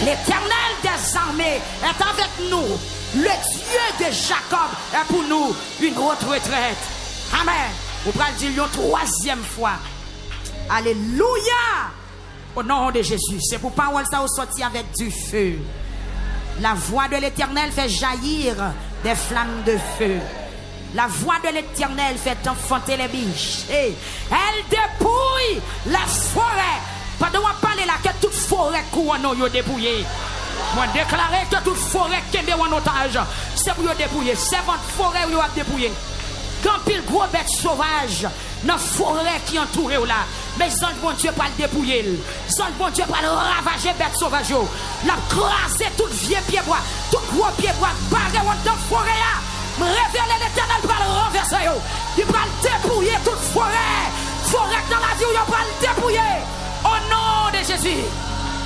L'Éternel des armées est avec nous. Le Dieu de Jacob est pour nous une haute retraite. Amen. Vous pouvez le dire une troisième fois. Alléluia. Au nom de Jésus. C'est pour parole ça vous sortir avec du feu. La voix de l'Éternel fait jaillir des flammes de feu. La voix de l'Éternel fait enfanter les biches. Et elle dépouille la forêt. Pendant qu'on parle là, que toute forêt couronne est dépouillée. Moi déclarer que toute forêt qui est en otage, c'est pour dépouiller. C'est votre forêt où vous dépouiller. Quand pile gros bête sauvage, dans la forêt qui entoure là, mais sans bon Dieu pas le dépouiller. Sans bon Dieu pas le ravager bête sauvage. La craser tout vieux pied bois, tout gros pied bois, barrer dans la forêt là. Révéler l'Éternel pour le renverser. Il va le dépouiller toute forêt. Forêt dans la vie où il va le dépouiller. Au nom de Jésus.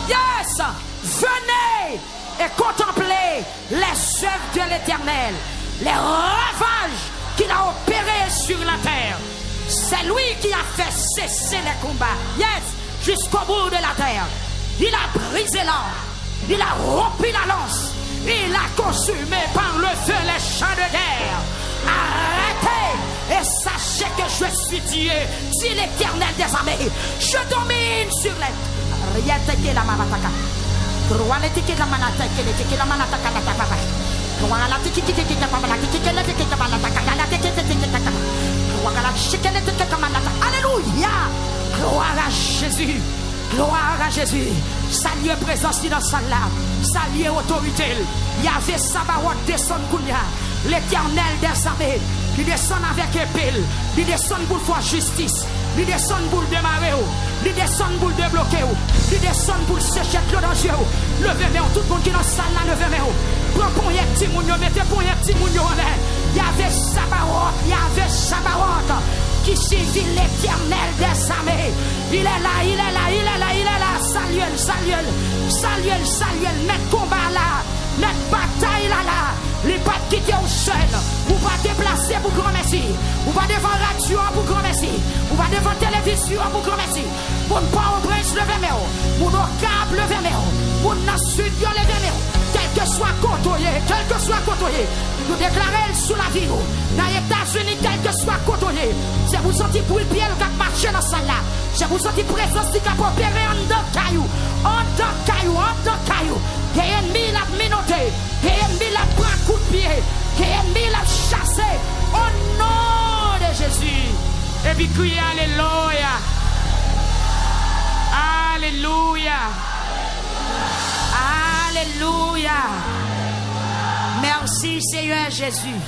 Yes. Venez et contemplez les œuvres de l'Éternel. Les ravages qu'il a opérés sur la terre. C'est lui qui a fait cesser les combats. Yes. Jusqu'au bout de la terre. Il a brisé l'or. Il a rompu la lance. Il a consumé par le feu les champs de guerre. Arrêtez et sachez que je suis Dieu, dit l'Éternel des armées. Je domine sur les... Rien que la marataka. Alléluia. Gloire à Jésus. Gloire à Jésus. Salut présence dans sa là. Salut autorité. Yahvé Sabaoth descend Kounia. L'Éternel des armées. Il descend avec épée. Il descend pour faire justice. Il descend pour démarrer. Il descend pour débloquer. Il descend pour sécher l'eau dans les yeux. Levez-moi. Tout le monde qui est dans la salle là, levez-moi. Prends pour y petit mounio. Mettez pour y petit mounio en l'air. Yahvé Sabaoth. Yahvé Sabaoth. Qui suivit l'Éternel des armées. Il est là, il est là, il est là, il est là. Saluel, saluel, saluel, saluel. Mettre combat là, mettre bataille là, là. Les pas quitter au seul. Vous pas déplacer pour grand merci. Vous pas devant radio pour grand merci. Vous pas devant télévision pour grand merci. Pour ne pas au prince levez-moi. Pour nos câbles levez-moi. Pour nos studios levez-moi. Quel que soit côtoyé, quel que soit côtoyé. Nous déclarons sous la vie. Dans les États-Unis, quel que soit côtoyé. C'est vous sentir pour le pied qui marcher dans ça là. C'est vous sentir présence qui a opéré en deux cailloux. En deux cailloux, en deux cailloux. Et ennemi l'a minoté. Et ennemi l'a pris un coup de pied. Et ennemi l'a chassé. Au nom de Jésus. Et puis criez Alléluia. Alléluia. Alléluia. Merci Seigneur Jésus.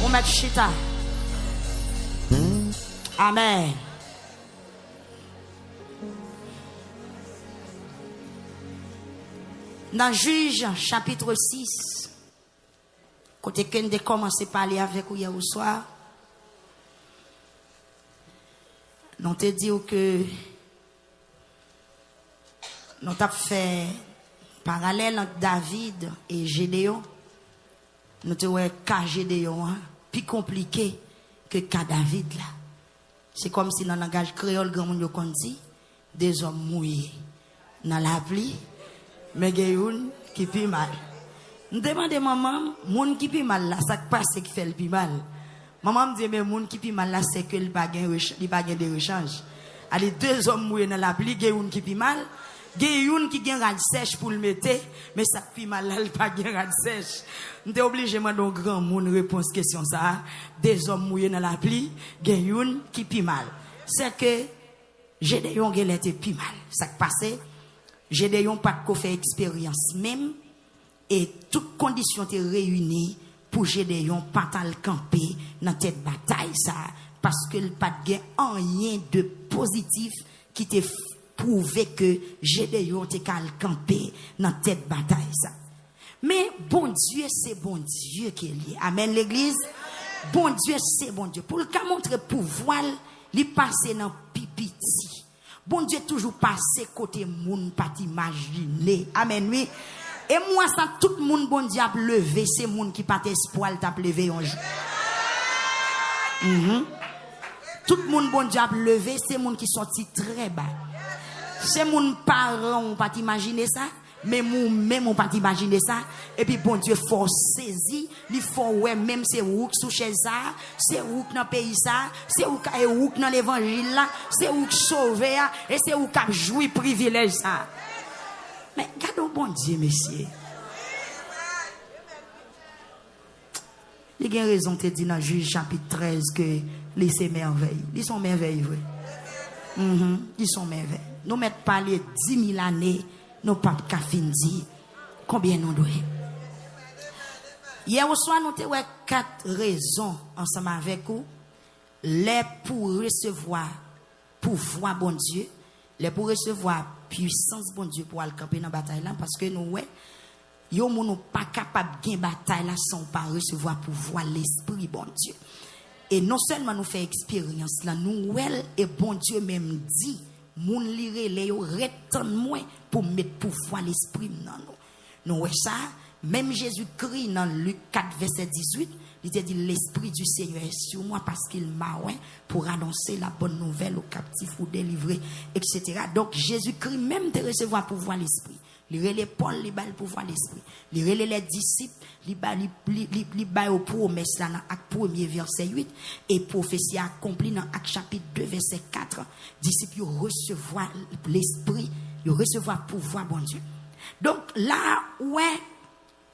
On met chita. Amen. Dans Juge chapitre 6, côté qu'on a commencé à parler avec vous hier au soir, nous te dit que nous avons fait parallèle entre David et Gédéon. Nous te dit que Gédéon plus compliqué que David là. C'est comme si dans le langage créole, grand monde dit des hommes mouillés dans la pluie. Mais il y a une qui fait mal. Nous demandons à maman, moun qui fait mal là, ça passe qui fait le plus mal. Maman me dit, mais moun qui fait mal là, c'est que il pas gain de rechange. Allez, deux hommes mouillés dans la pluie, il y a une qui fait mal. Il y a une qui gagne rade sèche pour le mettre, mais ça fait mal là, il pas gagne rade sèche. Nous sommes obligés de demander au grand monde réponse question ça. Des hommes mouillés dans la pluie, il y a une qui fait mal. C'est que Gédéon était plus mal. Ça passe. Gédéon pas qu'on fait expérience même et toutes conditions étaient réunies pour Gédéon pas le camper dans cette bataille ça parce que le pas de rien de positif qui te prouvé que Gédéon était qu'à le camper dans cette bataille ça. Mais bon Dieu c'est bon Dieu qui est lié. Amen l'église. Bon Dieu c'est bon Dieu pour le cas montrer pouvoir lui passer dans pipiti. Bon Dieu toujours passé côté moun pas imaginer. Amen oui. Et moi ça tout le monde bon Dieu a levé c'est moun qui pas espoir t'a levé un jour. Tout le monde bon Dieu a levé c'est moun qui sorti très bas. C'est mon parent, on pas imaginer ça. Mais moi-même, on pas imaginer ça. Et puis, bon Dieu, faut saisir. Il faut, ouais, même c'est où sous chez ça. C'est où dans le pays ça. C'est où dans l'évangile là. C'est où sauver. Et c'est où qui jouit privilège ça. Mais, gardons bon Dieu, messieurs. Il y a raison de dire dans Juge chapitre 13 que les c'est merveilles. Ils sont merveilleux, vrai. Ils sont merveilleux. Nous mettons parler 10 000 années, nous pas qu'à finir combien nous doit. Hier au soir, nous avons 4 raisons ensemble avec vous. Les pour recevoir pouvoir bon Dieu, les pour recevoir puissance bon Dieu pour aller camper dans la bataille là, parce que nous, ouais, yo nous pas capable de gagner bataille là sans pas recevoir pouvoir l'esprit bon Dieu. Et non seulement nous fait expérience là, nous ouais et bon Dieu même dit moun lire les yo retend moins pour mettre pouvoir l'esprit dans nous. Nous ouais ça, même Jésus-Christ dans Luc 4 verset 18, il dit l'esprit du Seigneur est sur moi parce qu'il m'a oint pour annoncer la bonne nouvelle aux captifs ou délivrer, etc. Donc Jésus-Christ même de recevoir pouvoir l'esprit. Il relève Paul, il bat le pouvoir l'esprit. Il relève les disciples, il bat aux promesses là dans Acte 1er verset 8 et prophétie accomplie dans Acte chapitre 2 verset 4. Disciples recevoir l'esprit, ils recevoir pouvoir bon Dieu. Donc là ouais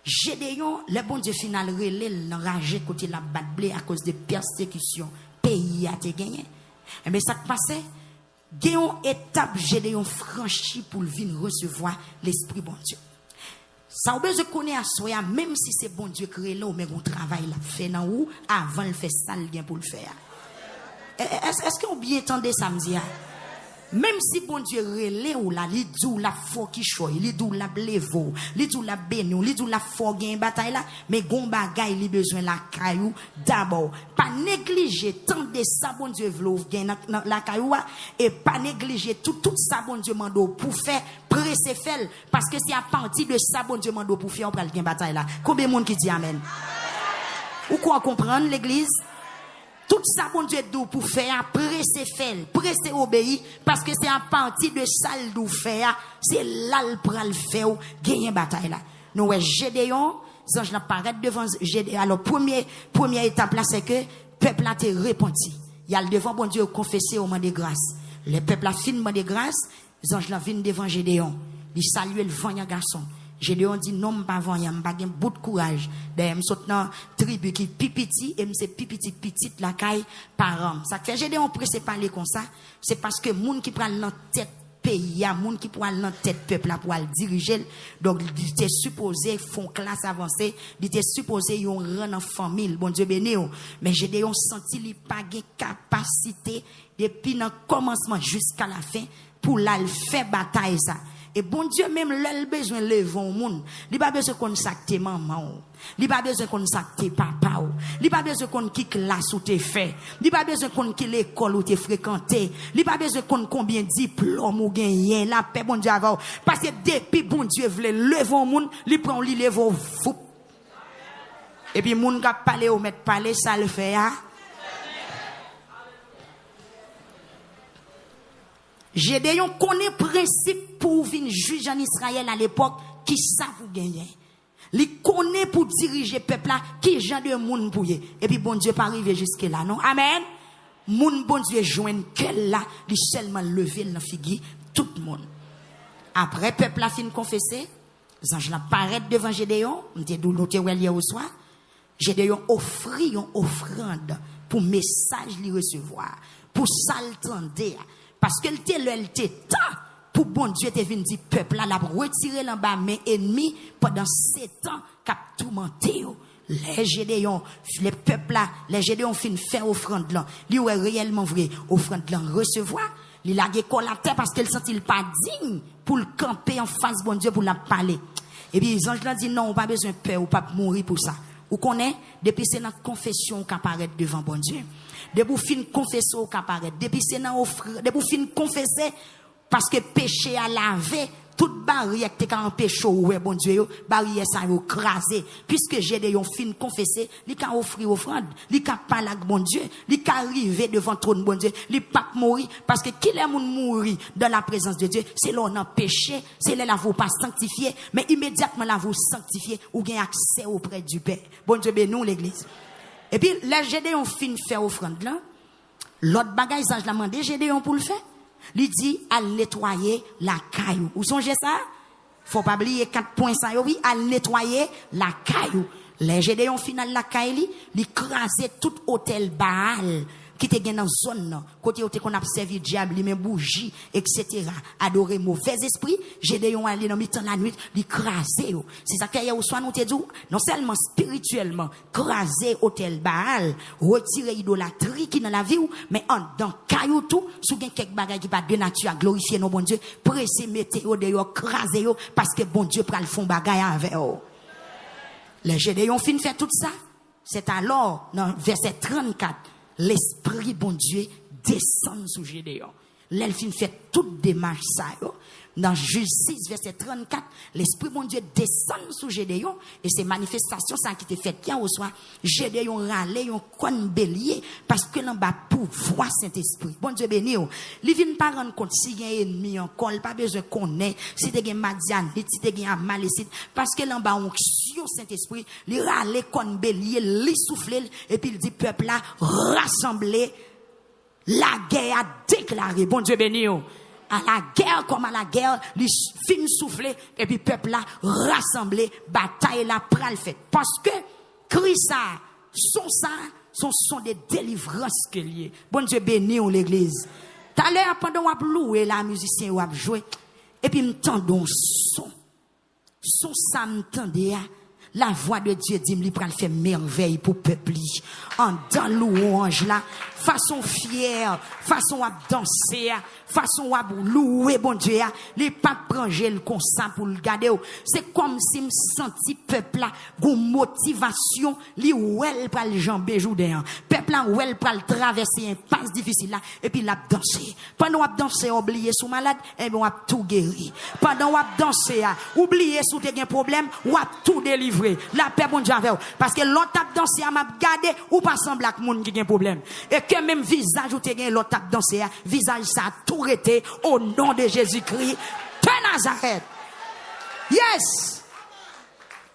Gédéon, le bon Dieu final relève l'enragé côté la batte blé à cause de persécutions, pays a été gagné. Et bien ça qui passait Gédéon étape Gédéon franchi pour venir recevoir l'esprit bon Dieu. Ça ou besoin connaître à soi même si c'est bon Dieu créé là mais on travail là fait dans ou avant le faire ça le bien pour le faire. Est-ce qu'on bien entendez samedi? Même si bon Dieu relève ou là, il dit la foi qui choy, il dit la blevo, il dit la bénou, il dit la foi gagne bataille là, mais gon bagay il besoin la caillou d'abord. Pas négliger tant de ça bon Dieu veut gagne la caillou et pas négliger tout ça bon Dieu mando pour faire presser faire parce que c'est à partir de ça bon Dieu mando pour faire on pral gagne bataille là. Combien de monde qui dit amen? Ou quoi comprendre l'église? Tout ça, bon Dieu, pour faire, presser faire, presser obéir, parce que c'est à partir de ça le faire, c'est là le pral faire, gagner bataille là. Nous, Gédéon, ange n'a paraît devant Gédéon. Alors, première étape là, c'est que, peuple a été repenti. Il y a le devant, bon Dieu, confessé au moment de grâce. Le peuple a fini de grâce, ange là viennent devant Gédéon. Il salue le vaillant garçon. Gédéon dit non pas voyant pas gain bout de courage d'ailleurs me saute dans tribu qui pipiti et me c'est pipiti petite la caille parent ça fait Gédéon pressé parler comme ça c'est parce que moun qui prend dans tête pays a moun qui prend dans tête peuple là pour le diriger donc il était supposé font classe avancée il était supposé yon rang en famille bon Dieu béni mais Gédéon senti il pas gain capacité depuis dans commencement jusqu'à la fin pour la faire bataille ça. Et bon Dieu même l'el besoin lever au monde. Il pas besoin qu'on s'acte maman. Il pas besoin qu'on s'acte papa. Il pas besoin qu'on qui classe ou t'es fait. Il pas besoin qu'on qui l'école ou t'es fréquenté. Il pas besoin qu'on combien diplôme ou gagné la paix bon Dieu avant. Parce que depuis bon Dieu veut lever au monde, il prend li lever au fou. Et puis monde qui parler ou mettre parler ça le fait hein. Gédéon connaît principe pour venir juger en Israël à l'époque qui ça vous gagner. Il connaît pour diriger peuple là qui genre de monde pour y. Et puis bon Dieu pas arriver jusque là non. Amen. Moun bon Dieu joindre quel là, il seulement lever dans figure tout le monde. Après peuple a fini confesser, les anges là paraît devant Gédéon, on était hier au soir. Gédéon offrit une offrande pour message li recevoir, pour s'altender. Parce que le temps pour bon Dieu te venu dire peuple là la retirer l'en bas mais ennemi pendant 7 ans cap tourmenté les Gédéon les peuples là les Gédéon fin faire offrande là lui est réellement vrai offrande là recevoir il lagué col à terre parce qu'il sentit pas digne pour le camper en face bon Dieu pour la parler et puis les anges là dit non on pas besoin de peur ou pas mourir pour ça ou connaît depuis c'est notre confession qu'apparaît devant bon Dieu. Depuis fin confesser au apparaît depuis c'est dans offre depuis fin confesser parce que péché a lavé toute barrière qui t'a empêché ouais bon Dieu barrière ça yo crasé puisque Gédéon fin confessé li ka offrir offrande li ka parler avec bon Dieu li ka arriver devant trône bon Dieu li pas mourir parce que qui les moun mourir dans la présence de Dieu c'est là on a péché c'est là vous pas sanctifié mais immédiatement là vous sanctifié ou gain accès auprès du Père bon Dieu bénis l'église et puis les Gédéon fin faire offrande là l'autre bagaille ça je l'a demandé Gédéon pour le faire il dit à nettoyer la caillou. Vous songez ça? Faut pas oublier 4 points ça oui, à nettoyer la caillou. Les Gédéon final la caillou, il craser tout hôtel Baal qui était dans zone côté où qu'on a servi diable, li men bougie etc. adorer mauvais esprit, Gédéon aller dans mi-temps la nuit, il craser. C'est ça qu'il y a au soir nous te dit non seulement spirituellement craser hôtel Baal, retirer idolâtrie qui dans la vie mais en dans caillou tout, sous gen quelque bagage qui pas de nature à glorifier nos bon Dieu, presser mettre au dehors craser parce que bon Dieu pral fond bagage avec eux. Les Gédéon fin fait tout ça. C'est alors dans verset 34 l'esprit bon Dieu descend sur Gédéon. L'elfine fait toute démarche ça. Dans Juge 6 verset 34, l'esprit bon Dieu descend sur Gédéon et ces manifestations ça qui était fait hier au soir. Gédéon râlé un con bélier parce que l'en bas pouvoir Saint-Esprit. Bon Dieu béni. Li vinn pas rendre compte si y a ennemi encore, pas besoin connaître si te gen Madianite, si te gen Amalécite parce que l'en bas onction Saint-Esprit, li râlé con bélier, li souffler et puis il dit peuple là rassemblé. La guerre a déclaré. Bon Dieu béni. À la guerre comme à la guerre, les fin soufflé et puis peuple là rassemblé, bataille là pral fait. Parce que Christ ça, sont des délivrances que lié. Bon Dieu béni l'église. Tout à l'heure pendant on a loué la musicien ou a joué et puis m'tendon son ça m'tendait la voix de Dieu dit me pral faire merveille pour peuple en dans louange là façon fière façon à danser façon à louer bon Dieu les pas pranger le comme ça pour le garder c'est comme si me senti peuple là gon motivation li ouel pral jambe joudin peuple là ouel pral traverser un passe difficile là et puis l'a danser pendant on danser oublier sous malade et ben on a tout guéri pendant on danser oublier sous te gen problème ou a tout délivré la paix bon Dieu avec parce que l'autre t'a dansé à m'a garder ou pas semble avec monde qui gen problème et que même visage ou te gen l'autre t'a dansé visage ça tout arrêté au nom de Jésus-Christ de Nazareth. Yes.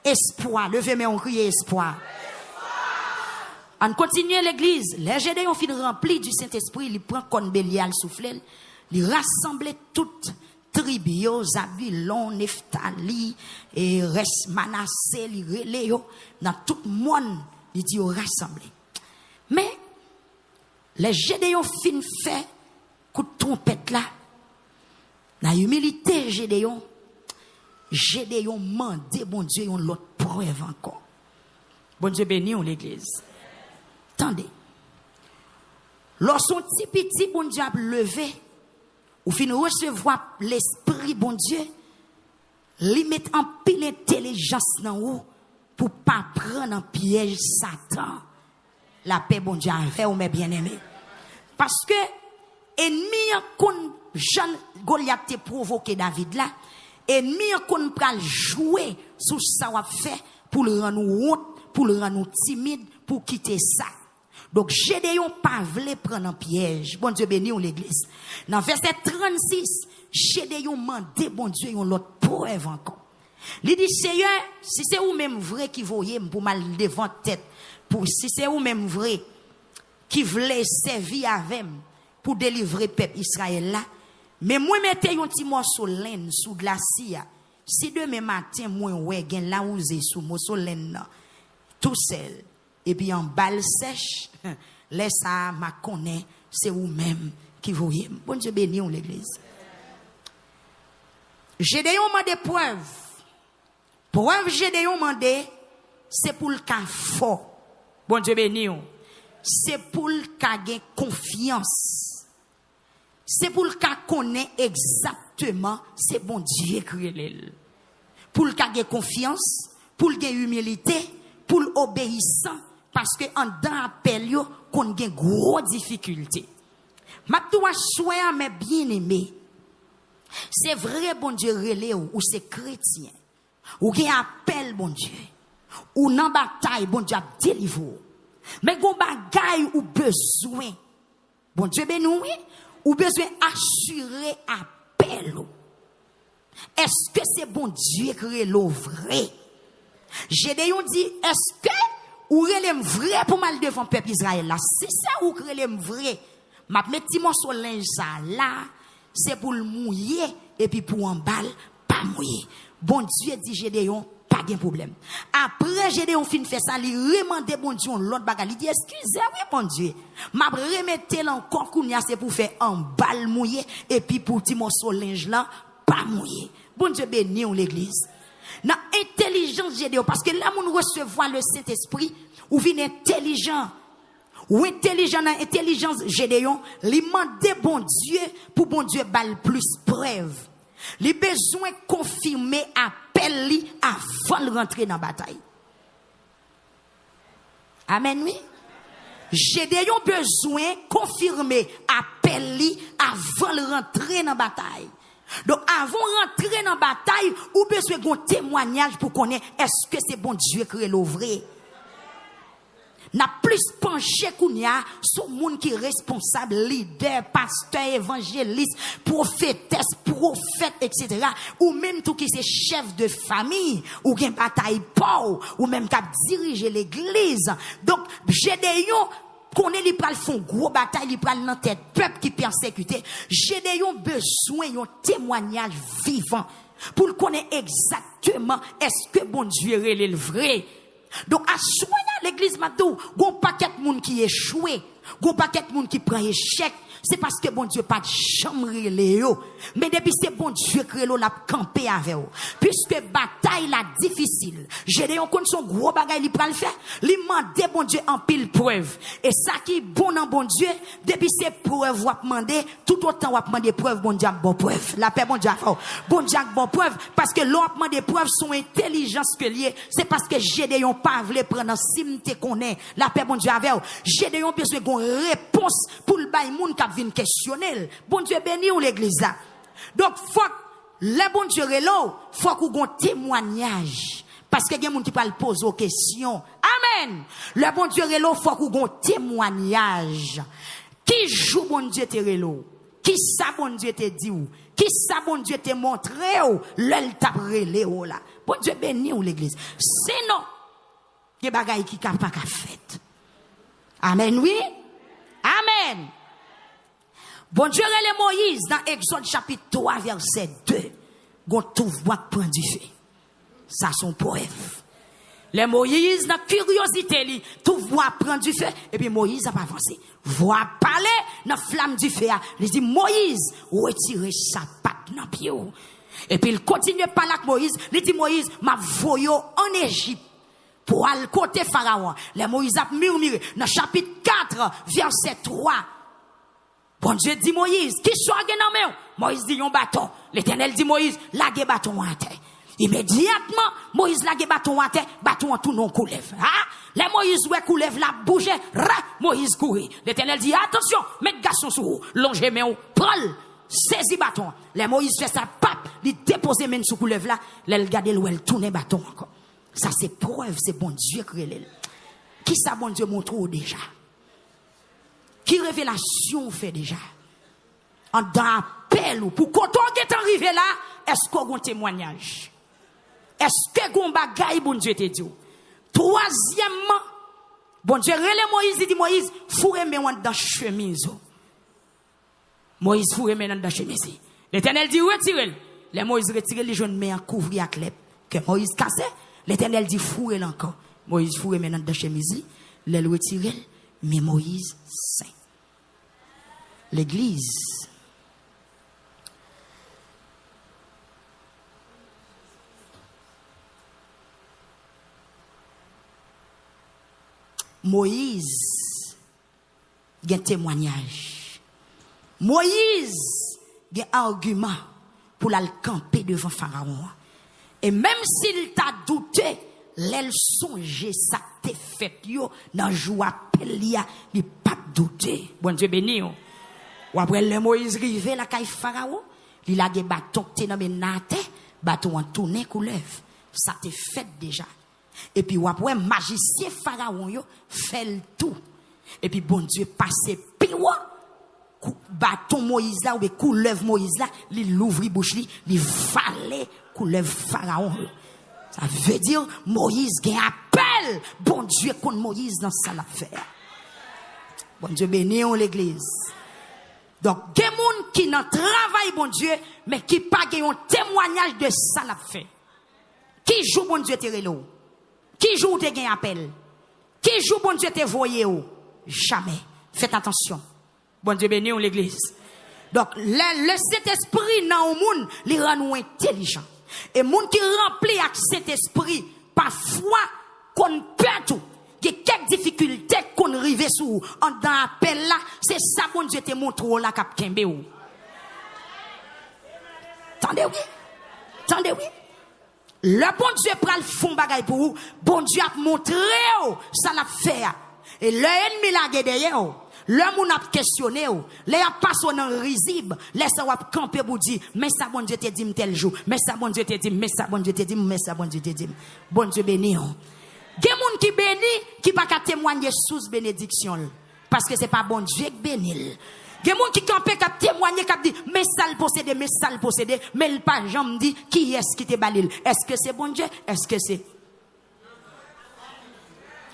Espoir, levez-moi on crie espoir. On continue l'église, les Gédéon fin rempli du Saint-Esprit, il prend comme bélier à souffler, il rassemble toutes tribus, Zabulon, Nephtali, et reste Manassé, il relève dans tout le monde, il dit rassemblé. Mais les Gédéon fin fait coup de trompette là, dans l'humilité Gédéon mandé bon Dieu une l'autre preuve encore. Bon Dieu béni l'église. Attendez. Lorsqu'on petit bon Dieu a levé, ou fin recevoir l'esprit bon Dieu, li met en pile intelligence dans ou pour pas prendre en piège Satan. La paix bon Dieu avec ou mes bien-aimés. Parce que ennemi qu'on Jean Goliath te provoqué David là, ennemi qu'on pral jouer sur ça va fait pour le rendre honte, pour le rendre timide, pour quitter ça. Donc Gédéon pas voulait prendre un piège. Bon Dieu béni l'église. Dans verset 36, Gédéon mandé bon Dieu une l'autre preuve encore. Il dit Seigneur, si c'est vous même vrai qui voyez pour mal devant tête, pour si c'est vous même vrai qui voulait servir avec pour délivrer peuple Israël là, mais moi mettez un petit morceau laine sous glacier. Si demain matin moi ouais gen la ouzé sous morceau laine tout seul et puis en balle sèche, laisse ça m'a connaît, c'est vous même qui voyez. Bon Dieu béni l'église. Gédéon mandé preuve. Preuve Gédéon mandé, c'est pour le cas fort. Bon Dieu béni. C'est pour le cas gain confiance. C'est pour le cas connaît exactement c'est bon Dieu créé. Pour le cas gain confiance, pour le gain humilité, pour l'obéissant parce que en dans appel yo qu'on gain gros difficulté. M'a doit souhaiter mes bien-aimés. C'est vrai, bon Dieu, relé ou c'est chrétien. Ou qui appelle, bon Dieu. Ou nan bataille, bon Dieu, délivre. Mais gon bagay ou besoin. Bon Dieu, ben nous, ou besoin assurer appel. Est-ce que c'est bon Dieu qui est le vrai? Gédéon dit, est-ce que ou relève vrai pour mal devant peuple Israël là? Si ça ou relève vrai, m'a mettre petit morceau linge ça là, c'est pour le mouiller et puis pour en balle pas mouiller. Bon Dieu dit Gédéon, pas de problème. Après Gédéon fin fait ça, il remande bon Dieu l'autre bagarre, il dit excusez oui bon Dieu, m'a remettre encore kounya c'est pour faire en balle mouiller et puis pour petit morceau linge là pas mouiller. Bon Dieu béni l'église. Dans intelligence Gédéon parce que là on recevoir le Saint-Esprit ou vient intelligent ou intelligent dans intelligence Gédéon lui demander bon Dieu pour bon Dieu balle plus preuve les besoins confirmer appel li avant de rentrer dans la bataille. Amen oui. Gédéon besoin confirmer appel li avant de rentrer dans la bataille. Donc, avant de rentrer dans la bataille, ou besoin d'un témoignage pour connaître est-ce que c'est bon Dieu qui est le vrai. N'a plus penché qu'on y a sur monde qui est responsable, leader, pasteur, évangéliste, prophétesse, prophète, etc. Ou même tout qui c'est chef de famille, ou qui bataille pauvre, ou même qui dirige l'église. Donc, Gédéon, qu'on est li pral font gros bataille li pral nan tête peuple qui persécuté Gédéon besoin un témoignage vivant pour le connaître exactement est-ce que bon Dieu est le vrai. Donc à soigner l'église madou gon paquet monde qui échoué gon paquet monde qui prend échec c'est parce que bon Dieu pas de chambre léo mais depuis c'est bon Dieu que l'a camper avec eux puisque bataille la difficile Gédéon connaît son gros bagage il pral faire lui demander bon Dieu en pile preuve et ça qui bon dans bon Dieu depuis c'est preuve ou demander tout autant ou demander preuve bon Dieu bon preuve la paix bon Dieu bon preuve parce que l'on demander preuve son intelligence que lié c'est parce que Gédéon pas voulait prendre simte connaît la paix bon Dieu avec eux Gédéon besoin d'une réponse pour le bail monde qui vient questionner bon Dieu béni ou l'église là. Donc faut le bon Dieu là faut qu'on témoignage parce que il y a des gens qui parlent poser aux questions. Amen. Le bon Dieu là faut qu'on témoignage. Qui joue bon Dieu te relo? Qui ça bon Dieu te dit ou? Qui ça bon Dieu te montré ou? L'el t'a relé ou là. Bon Dieu béni ou l'église. Sinon il y a des bagailles qui pas qu'à fait. Amen oui. Amen. Bon Dieu relè Moïse dans Exode chapitre 3 verset 2. Gon tout voix prend du feu. Ça son preuve. Les Moïse dans curiosité li tout voix prend du feu et puis Moïse a pas avancé. Voix parler dans flamme du feu. Il dit Moïse retire sa patte dans pied. Et puis il continue par là Moïse, il dit Moïse m'a voyo en Égypte pour aller côté Pharaon. Les Moïse a murmuré dans chapitre 4 verset 3. Bon Dieu dit Moïse, qui soit dans main? Moïse dit un bâton. L'Éternel dit Moïse, lage bâton en terre. Immédiatement, Moïse lage bâton en terre, bâton en tout non coulève. Ah, les Moïse ouais coulève la bouge, Moïse courir. L'Éternel dit attention, mettez garçon sur vous, longez main, prends, saisis bâton. Les Moïse fait sa pape, il dépose main sur coulève là, l'elle garde elle tourne bâton encore. Ça c'est preuve, c'est bon Dieu qui qui ça bon Dieu montre déjà. Qui révélation fait déjà? En d'appel ou pour quand on est arrivé là, est-ce qu'on a un témoignage? Est-ce que qu'on bagaille bon Dieu te dit? Troisièmement, bon Dieu relè Moïse, il dit Moïse, fourre mes mains dans chemise. Moïse fourre mes mains dans chemise. L'Éternel dit retirez. Les Moïse retiré les jeunes mains couvrir à clep que Moïse cassait. L'Éternel dit fourre encore. Moïse fourre mes mains dans chemise, les retiré. Mais Moïse saint. L'église. Moïse, il y a un témoignage. Moïse, il y a un argument pour la camper devant Pharaon. Et même s'il t'a douté, l'aile songe ça te fait yo dans joie pelia il pas douter bon Dieu béni ou après le Moïse rivé la caille Pharaon Il a des bâtons qui dans nate, bâton en tourné couleuvre. Ça te fait déjà. Et puis après magicien pharaon yo fait le tout. Et puis bon Dieu passe piwa bâton Moïse là ou couleuvre Moïse là, il l'ouvre bouche li, il valait couleuvre pharaon. Ça veut dire Moïse gagne appel bon Dieu contre Moïse dans sa affaire. Bon Dieu béni l'église. Donc, il y a des gens qui n'ont travail, bon Dieu, mais qui pas un témoignage de ça l'a fait. Qui joue, bon Dieu, te relo? Qui joue, te gagne appel? Qui joue, bon Dieu, te voye? Jamais. Faites attention. Bon Dieu béni l'église. Donc, le Saint-Esprit dans le monde, il rend nous intelligents. Et les gens qui remplis avec cet esprit, parfois, qu'on perd tout. Il y a quelques difficultés qu'on arrive sous en dans appel là, c'est ça bon Dieu te montre là cap kembe ou. Attendez oui. Attendez oui. Le bon Dieu prend le fond bagay pour vous, bon Dieu a montré ça l'a fait. Et l'ennemi la derrière. Le moun a questionné les a passé dans risible, laisse a camper pour dire mais ça bon Dieu te dit tel jour, mais ça bon Dieu te dit, mais ça bon Dieu te dit, mais ça bon Dieu te dit. Bon Dieu béni. Il y a des gens qui bénissent, qui ne peuvent pas témoigner sous bénédiction. Parce que ce n'est pas bon Dieu qui bénit. Il y a des gens qui campent, qui témoignent, qui disent, mais ça le posséder, mais ça le posséder. Mais le pas jamais dit, qui est-ce qui te balil? Est-ce que c'est bon Dieu? Est-ce que c'est?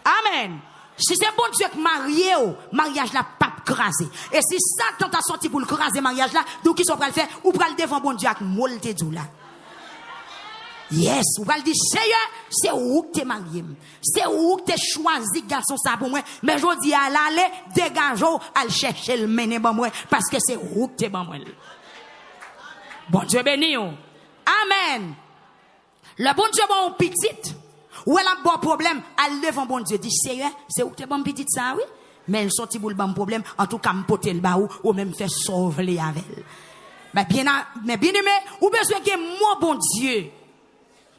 Amen. Si c'est bon Dieu qui marie, mariage là, pas crasé. Et si Satan t'a sorti pour le craser, mariage là, d'où qui sont prêts le faire, ou prêts le devant bon Dieu avec molte dou là. Yes, ou va le dire, Seigneur, c'est où que t'es marié. C'est où que t'es choisi, garçon, ça pour moi. Mais je dis à l'aller, dégageons, à le chercher, le mener pour moi. Parce que c'est où que t'es pour moi. Bon Dieu béni. Amen. Le bon Dieu bon petit. Ou elle a un bon problème, elle devant bon Dieu. Dit, Seigneur, c'est où que t'es bon petit ça, oui? Mais elle sortit pour le bon problème. En tout cas, m'poter le baou, ou même faire sauver avec elle. Mais bien aimé, ou besoin que moi, bon Dieu.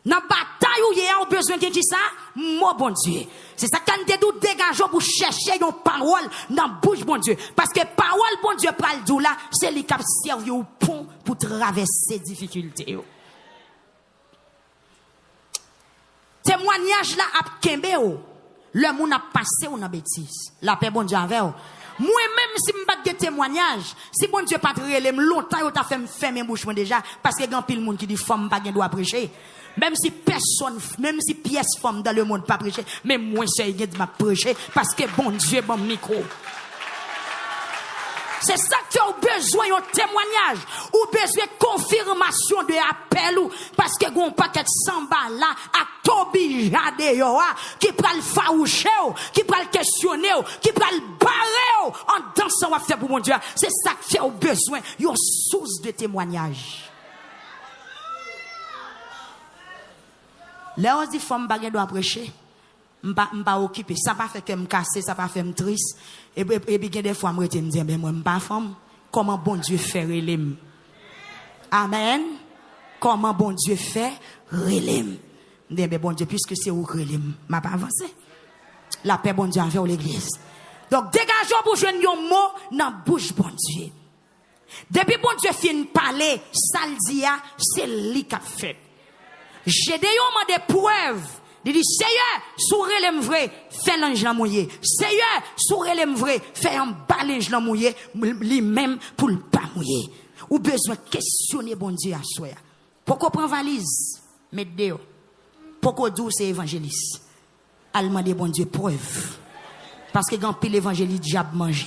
Dans la bataille où il y a besoin de qui ça? Mon bon Dieu. C'est ça quand nous dégageons pour chercher une parole dans la bouche bon Dieu. Parce que parole bon Dieu parle d'où là, c'est lui qui a servi au pont pour traverser les difficultés. Témoignage là à Kembe, le monde a passé ou dans bêtise. La paix bon Dieu avec vous. Moi-même, si je ne pas de témoignage, si bon Dieu pas relé longtemps, il t'a fait fermer bouche déjà. Parce que il y a pile monde qui dit femme pas doit prêcher. Même si personne, même si pièce femme dans le monde pas prêcher, mais moi c'est il m'a prêcher parce que bon Dieu bon micro. C'est ça que tu as besoin d'un témoignage ou besoin de confirmation de appel ou parce que gon paquet samba là à Tobi Jade qui prend le faoucher qui prend le questionner qui prend le barrer en dansant à faire pour mon Dieu. C'est ça que tu as besoin d'une source de témoignage. Là, on dit, femme baguette doit prêcher. M'pa occupé. Ça pas fait que me casser, ça pas fait me triste. Et puis, des fois, me dire, ben, moi, m'pa femme. Comment bon Dieu fait relem? Amen. Comment bon Dieu fait relem? Me ben, bon Dieu, puisque c'est où relem, m'a pas avancé. La paix, bon Dieu, envers l'église. Donc, dégageons pour jouer un mot dans bouche, bon Dieu. Depuis bon Dieu fin parler, ça le dit, c'est lui qui a fait. J'ai des preuves. Il dit, Seigneur, sourire les vrai, fais l'ange la mouillé. Seigneur, sourire les vrai, fais un balinge la mouillé, lui-même pour le pas mouiller. Ou besoin de questionner bon Dieu à soi. Pourquoi prendre valise? Mettez dehors. Pourquoi douce c'est évangéliste? Allemand de bon Dieu preuve. Parce que quand pile évangéliste diable manger.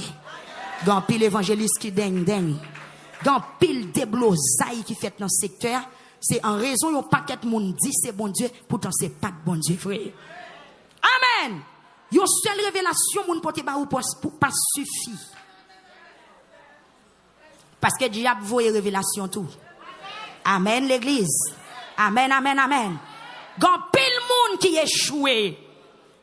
Quand pile évangéliste qui ding. Quand pile déblosaille qui fait dans le secteur. C'est en raison yon paquet de monde dit c'est bon Dieu, pourtant c'est pas de bon Dieu, frère. Amen. Yon seule révélation moun pote ba ou pas suffit. Parce que diable voye révélation tout. Amen l'église. Amen. Gan pile monde qui échoué.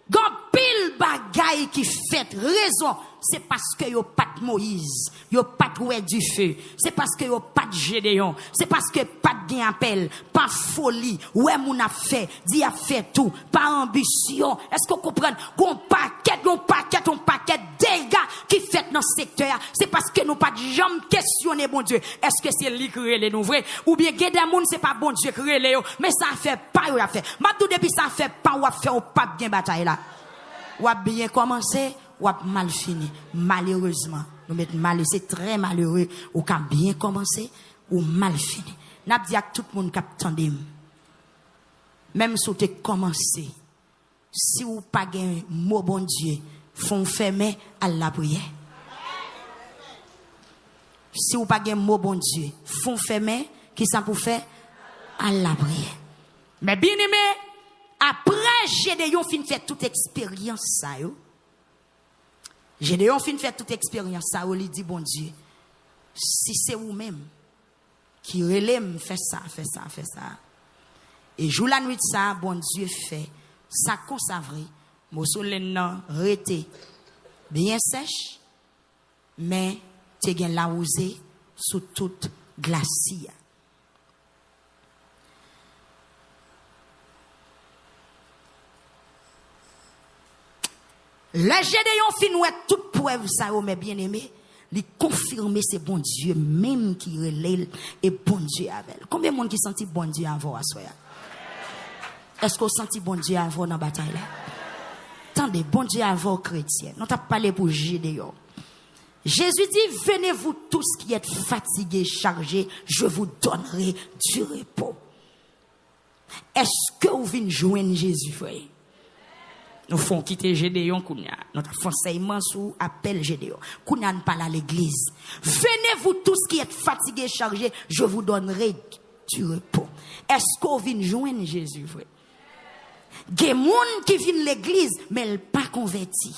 Gan pile bagay qui fait raison c'est parce que yo pas de Moïse, yo pas de du feu, c'est parce que yo pas de Gédéon, c'est parce que pas de gain appel, pas folie, ouais moun a fait, dit a fait tout, pas ambition. Est-ce qu'on comprend? Gon paquet dégâts qui fait dans ce secteur, c'est parce que nous pas de jamais questionner bon Dieu. Est-ce que c'est lui qui les nous vrai ou bien gade moun c'est pas bon Dieu qui les mais ça fait pas ou a fait. M'a tout depuis ça fait pas ou a fait ou pas bien bataille là. Ou a bien commencé ou a mal fini. Malheureusement, nous mettons mal, c'est très malheureux ou qu'a bien commencé ou mal fini. N'a dit à tout le monde qui attendait. Même si tu commencé, si ou pas gain mot bon Dieu, font fermer à la prière. Si ou pas gain mot bon Dieu, font fermer qui ça pour faire à la prière. Mais bien aimé, après Gédéon fin fait toute expérience ça yo. Gédéon fin fait toute expérience ça, il dit bon Dieu, si c'est vous même qui relève fait ça. Et jour la nuit ça, bon Dieu fait ça consavré, mon soleil nan rete bien sèche, mais te gen la rosée sous toute glacier. Le Gédéon finouet toute preuve ça mais bien aimé, lui confirmer c'est bon Dieu même qui relève et bon Dieu avec. Combien de monde qui senti bon Dieu avant à soya? Est-ce qu'on senti bon Dieu avant dans la bataille là? Attendez, bon Dieu avant chrétien. On t'a parlé pour Gédéon. Jésus dit, venez vous tous qui êtes fatigués, chargés, je vous donnerai du repos. Est-ce que vous venez joindre Jésus, frère? Nous font quitter Gédéon, Kounia. Notre enseignement sous appel Gédéon. Kounia ne parle à l'église. Venez vous tous qui êtes fatigués, chargés, je vous donnerai du repos. Est-ce qu'on vient joindre Jésus, frère? Il y a des gens qui viennent l'église, mais ils ne sont pas convertis.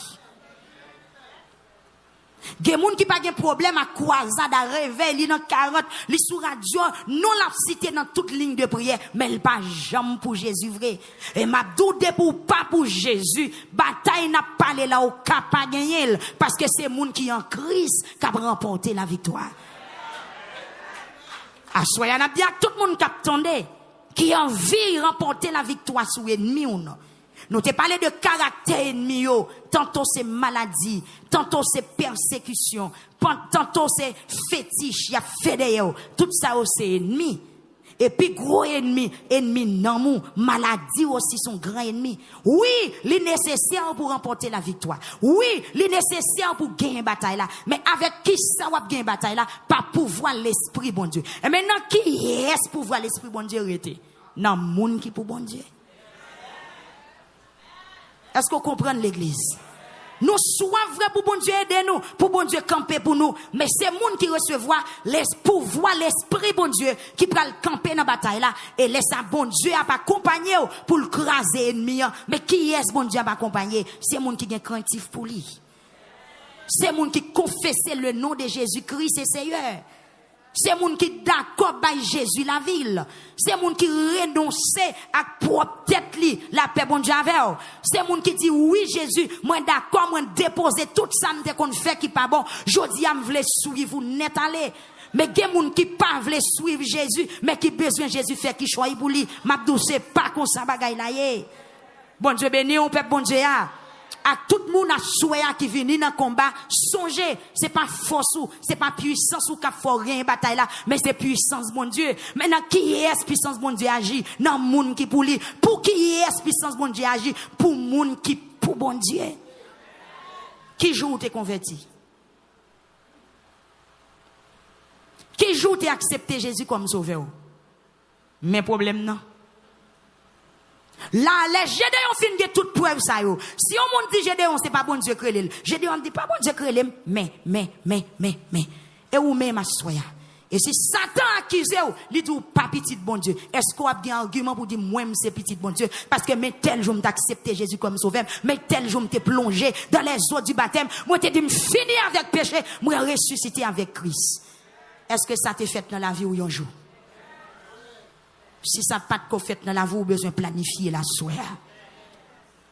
Il y a des gens qui n'ont pas de problème à croisade, à réveil, dans 40, les sous radio, non la cité dans toute ligne de prière, mais ils ne sont pas jamais pour Jésus vrai. Et m'a doute pour pas pour Jésus, bataille n'a pas là au cap pas gagner, parce que c'est les gens qui en Christ qui ont remporté la victoire. À soyez n'a bien tout le monde qui attendait, qui a envie de remporter la victoire sur l'ennemi ou non. Nous te parlé de caractère ennemi, tantôt c'est maladie, tantôt c'est persécution, tantôt c'est fétiche, il y a fédé, tout ça c'est ennemi. Et puis gros ennemi nan maladie aussi son grand ennemi. Oui, il est nécessaire pour remporter la victoire. Oui, il est nécessaire pour gagner bataille là, mais avec qui ça va gagner bataille là? Par pouvoir l'esprit bon Dieu. Et maintenant qui est pouvoir l'esprit bon Dieu arrêté? Nan moun qui pour bon Dieu. Est-ce qu'on comprend l'église? Nous sommes vrais pour bon Dieu aider nous, pour bon Dieu camper pour nous. Mais c'est moun qui recevoir les pouvoirs, l'esprit bon Dieu qui prend le camper dans la bataille là. Et laisse bon Dieu à accompagner pour le craser ennemi. Mais qui est ce bon Dieu à accompagner? C'est moun qui est craintif pour lui. C'est moun qui confesse le nom de Jésus-Christ et Seigneur. C'est moun qui d'accord by Jésus la ville. C'est moun qui renonce à propre tête li la paix bon Dieu avec. C'est moun qui dit oui Jésus, moi d'accord, moi déposer tout ça m'te qu'on fait qui pas bon. Jodi a m'vle suivre vous net aller. Mais gen moun qui pas vle suivre Jésus, mais qui besoin Jésus faire qui choix pour lui. M'abdou c'est pas comme ça bagay la yé. Bon Dieu béni on peuple bon Dieu a. À tout le monde à souhait qui vient dans le combat, songez, c'est pas force ou, c'est pas puissance ou qu'a faut rien bataille là, mais c'est puissance bon Dieu. Maintenant, qui est puissance bon Dieu agit? Dans le monde qui pour lui. Pour qui est puissance bon Dieu agit? Pour le monde qui pour bon Dieu. Qui joue t'es converti? Qui joue t'es accepté Jésus comme sauveur? Mais problème non. Là, les Gédéon fin de toute preuve ça yo. Si on monde dit Gédéon, c'est pas bon Dieu créé. Gédéon dit pas bon Dieu créé, mais. Et ou même à soya. Et si Satan accuse ou, il dit pas petit bon Dieu. Est-ce qu'on a bien argument pour dire moi c'est petit bon Dieu? Parce que mais tel jour m'accepter Jésus comme sauveur, mais tel jour m'te plongé dans les eaux du baptême, moi te dit me finir avec péché, moi ressusciter avec Christ. Est-ce que ça t'est fait dans la vie ou un jour? Si ça pas de fait dans la vie, vous besoin planifier la soirée.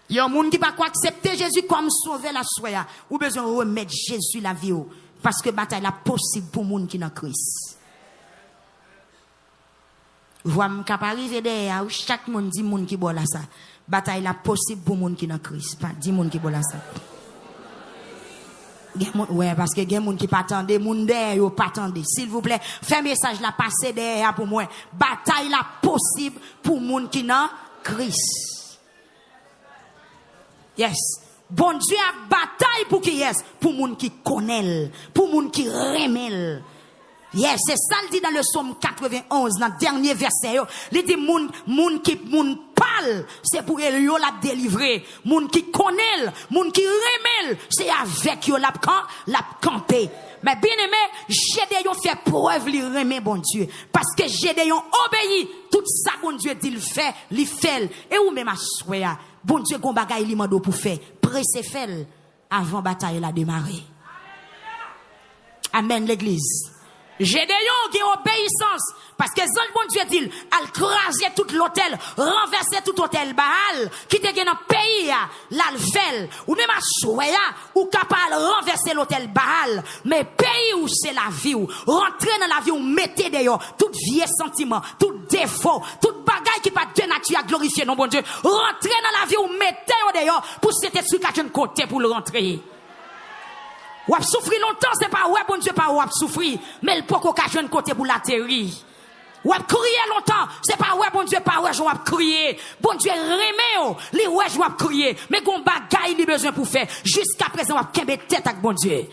Il y a un monde qui va pas accepter Jésus comme sauveur la soya. Ou besoin de remettre Jésus la vie. Parce que bataille est possible pour les gens qui sont dans Christ. Vous voyez, arriver derrière, chaque monde dit monde qui boit là ça. Bataille est possible pour les gens qui sont dans Christ. Pas 10 monde qui boit là ça. Ouais, parce que il y a des gens qui pas attendent, des gens derrière pas attendent. S'il vous plaît, faites message la passer derrière pour moi. Bataille est possible pour les gens qui sont dans Christ. Yes. Bon Dieu a bataille pour qui yes, pour les gens qui connaissent, pour les gens qui remettent. Yes, c'est ça le dit dans le psaume 91, dans le dernier verset. Il dit, moun qui parle, c'est pour eux la délivrer. Moun qui connaît, moun qui remet, c'est avec eux la camper. Mais bien aimé, Gédéon fait preuve, il remet bon Dieu. Parce que Gédéon obéit, tout ça bon Dieu dit, il fait. Et où même à souhait, bon Dieu gon bagay li mando pour faire. Pressé fait avant bataille la démarrer. Amen l'église. Gédéon qui obéissance. Parce que zon bon Dieu dit, al craser tout l'hôtel, renverser tout hôtel Baal, qui te gen dans pays, l'alvel, ou même à Soya, ou capable renverser l'hôtel Baal, mais pays où c'est la vie, ou rentrer dans la vie, ou mettez d'ailleurs, tout vieux sentiment, tout défaut, tout bagaille qui pas de nature à glorifier, non bon Dieu, rentrer dans la vie, ou mettez d'ailleurs, pour cette sur un côté pour le rentrer. Ou a souffri longtemps, c'est pas ouais, bon Dieu, pas ou a souffri, mais il peut qu'occasion côté pour l'atterrir. Ou a crié longtemps, c'est pas ouais, bon Dieu, pas ouais, je vais crier. Bon Dieu, remet, les ouais, je vais crier. Mais gon bagaille, il a besoin pour faire. Jusqu'à présent, on va kembe tête avec bon Dieu.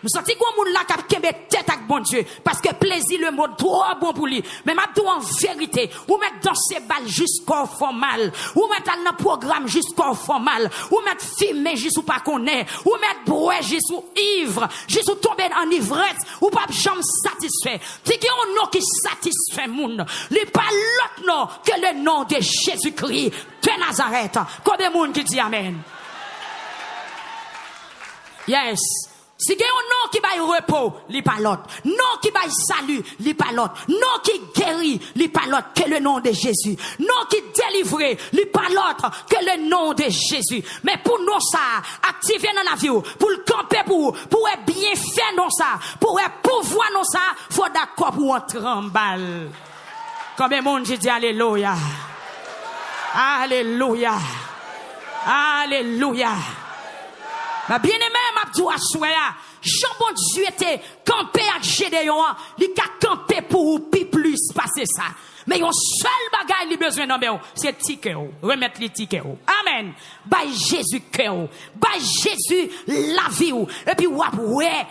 Nous sentons qu'on moun la kap kembe tête avec bon Dieu. Parce que plaisir, le mot trop bon pour lui. Mais m'a dit en vérité, ou mettre dans ses balles jusqu'au formal. Ou mettre dans le programme jusqu'au formal. Ou mettre filmer jusqu'au pas connaît. Ou mettre boire jusqu'au ivre. Jusqu'au tomber en ivresse. Ou pas jamais satisfait. C'est qu'il y a un nom qui satisfait moun. Il pas l'autre nom que le nom de Jésus-Christ de Nazareth. Combien de monde qui dit amen? Yes. Si il y a un nom qui baille repos, li pas l'autre. Non qui baille salut, li pas l'autre. Non qui guérit, li pas l'autre que le nom de Jésus. Non qui délivre, li pas l'autre que le nom de Jésus. Mais pour nous ça, activer dans la vie, pour le camper pour bien faire non ça, pour pouvoir non ça, faut d'accord pour entrer en balle. Combien de monde j'ai dit alléluia. Alléluia. Alléluia. Ma bien-aimé, m'a dit à soya, Jean bon Dieu était campé avec Gédéon, il a campé pour plus passer ça. Mais yon seul bagay li besoin d'en c'est ticket remettre les tickets. Amen. By Jésus cœur, by Jésus la vie et puis wap ouais,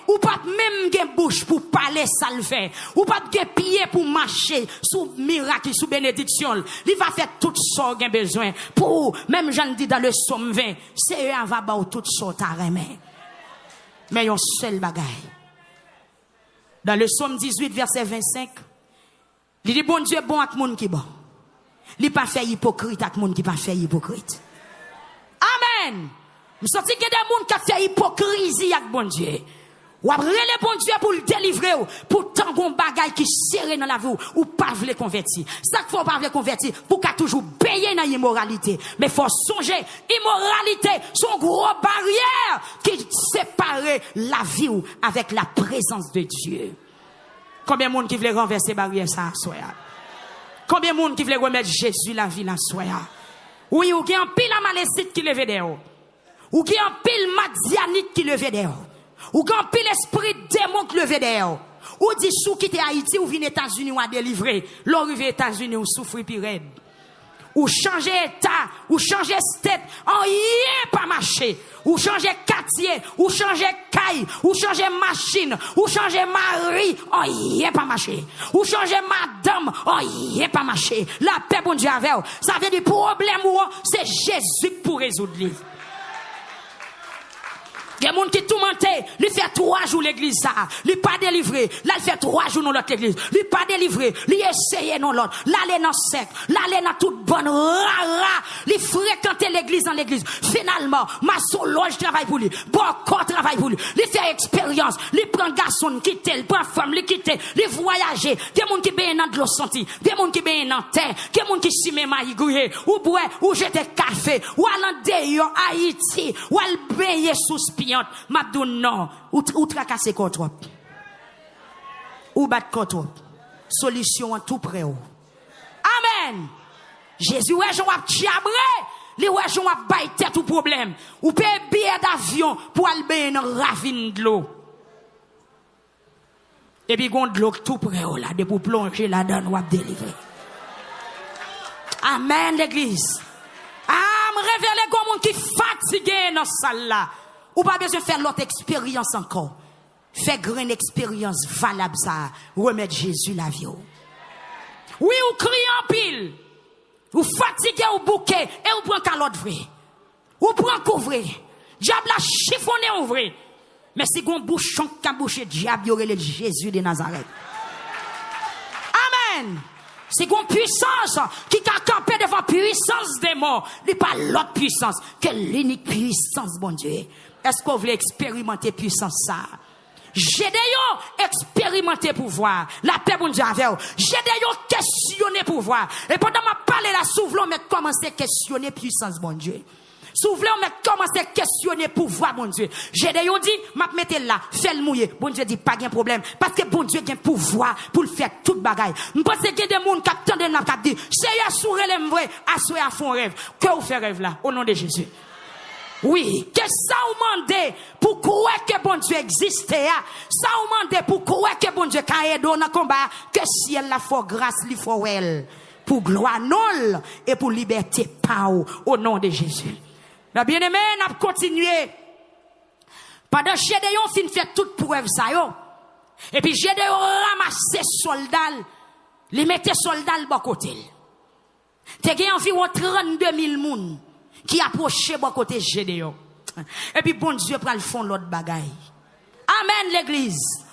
ou pas même gen bouche pour parler ça le fait, ou pas gen pied pour marcher sous miracle, sous bénédiction. Il va faire tout ça gen besoin pour même j'en dis dans le psaume 20, c'est eux va ba tout ça ta remet. Mais yon seul bagay. Dans le psaume 18 verset 25, il dit bon Dieu bon avec monde qui bon. Il pas fait hypocrite avec monde qui pas fait hypocrite. Amen. Nous senti que des monde qui fait hypocrisie avec bon Dieu. Ou après le bon Dieu pour le délivrer pour tant gon bagay qui serré dans la vie ou pas vle convertir. Ça faut pas vle convertir pour qu'a toujours payer dans immoralité. Mais faut songer immoralité son gros barrière qui sépare la vie avec la présence de Dieu. Combien de monde qui veut renverser barrière ça soya? Combien de monde qui veut remettre Jésus la vie la soya? Oui, ou qui en pile amalécite qui levé dehors. Ou qui en pile madianite qui levé dehors. Ou qui en pile esprit démon qui levé dehors. Ou dit sou quitter Haïti ou vient États-Unis ou à délivrer. L'arrivée États-Unis ou souffrir puis raide. Ou changer état, ou changer state, en yé pas marché. Ou changer quartier, ou changer caille, ou changer machine, ou changer mari, en yé pas marché. Ou changer madame, en yé pas marché. La paix bon Dieu avec vous. Ça veut dire problème ou c'est Jésus pour résoudre. Il y a des gens qui tout mentent, il fait 3 jours l'église ça, il pas délivré, là il fait 3 jours dans l'autre église, il pas délivré, il essaye dans l'autre, là il est dans sec, là il est dans toute bonne rara, il fréquentait l'église dans l'église. Finalement, maçon loge travaille pour lui, bon corps travaille pour lui. Il fait expérience, il prend garçon, quitte, il prend femme, il quitte, il voyage. Il y a des gens qui baignent dans de l'eau senti, des gens qui baignent dans terre, des gens qui s'y mettent maïgouillé, ou boire, ou jeter café, ou aller en Haïti, ou aller baigner sous spiante. M'abdou non, ou tracasser contre ou battre contre solution en tout près. Amen. Jésus ouais j'en a chiabré, les ouais j'en a baïté tout problème. Ou paye billet d'avion pour aller baigner dans ravine de l'eau. Et puis gon de l'eau tout près là, de pour plonger là-dedans ou délivrer. Amen l'église. Me révéler comme monde qui fatigué dans salle là. Ou pas besoin de faire l'autre expérience encore. Fait grande expérience valable ça. Remettre Jésus la vie. Oui, ou crie en pile. Ou fatigué ou bouquet. Et ou prend calotte vrai. Ou prend couvrir. Diable a chiffonné ou vrai. Mais si gon bouchon qui a bouché diable, y le Jésus de Nazareth. Amen. C'est une puissance qui a campé devant puissance des morts. Il n'y a pas l'autre puissance que l'unique puissance, bon Dieu. Est-ce que vous voulez expérimenter puissance ça? Gédéon expérimenter pouvoir. La paix, bon Dieu, avec vous. Gédéon questionner pouvoir. Et pendant ma parler là, souvent, mais commencer à questionner puissance, bon Dieu. Souvent, on commence à questionner pouvoir, bon Dieu. Gédéon dit, m'a mettez là, fait le mouiller. Bon Dieu dit, pas de problème. Parce que bon Dieu a pouvoir pour le faire toute bagaille. Je pense qu'il y a des gens qui attendent dans la dit, c'est à sourire les vrai, à fond rêve. Que vous faites rêve là, au nom de Jésus? Oui, que ça vous demande pour croire que bon Dieu existe, ça vous demande pour croire que bon Dieu a aidé dans le combat, que si elle la faut grâce, il faut elle, pour gloire non, et pour liberté, pas au nom de Jésus. La bien-aimé, n'a continué. Pendant Gédéon fin fait toute preuve ça yo. Et puis Gédéon ramassé soldats, les mettait soldats de bon côté. T'es gagné environ 32 000 moun qui approchaient bon côté Gédéon. Et puis bon Dieu pral fond l'autre bagaille. Amen l'église.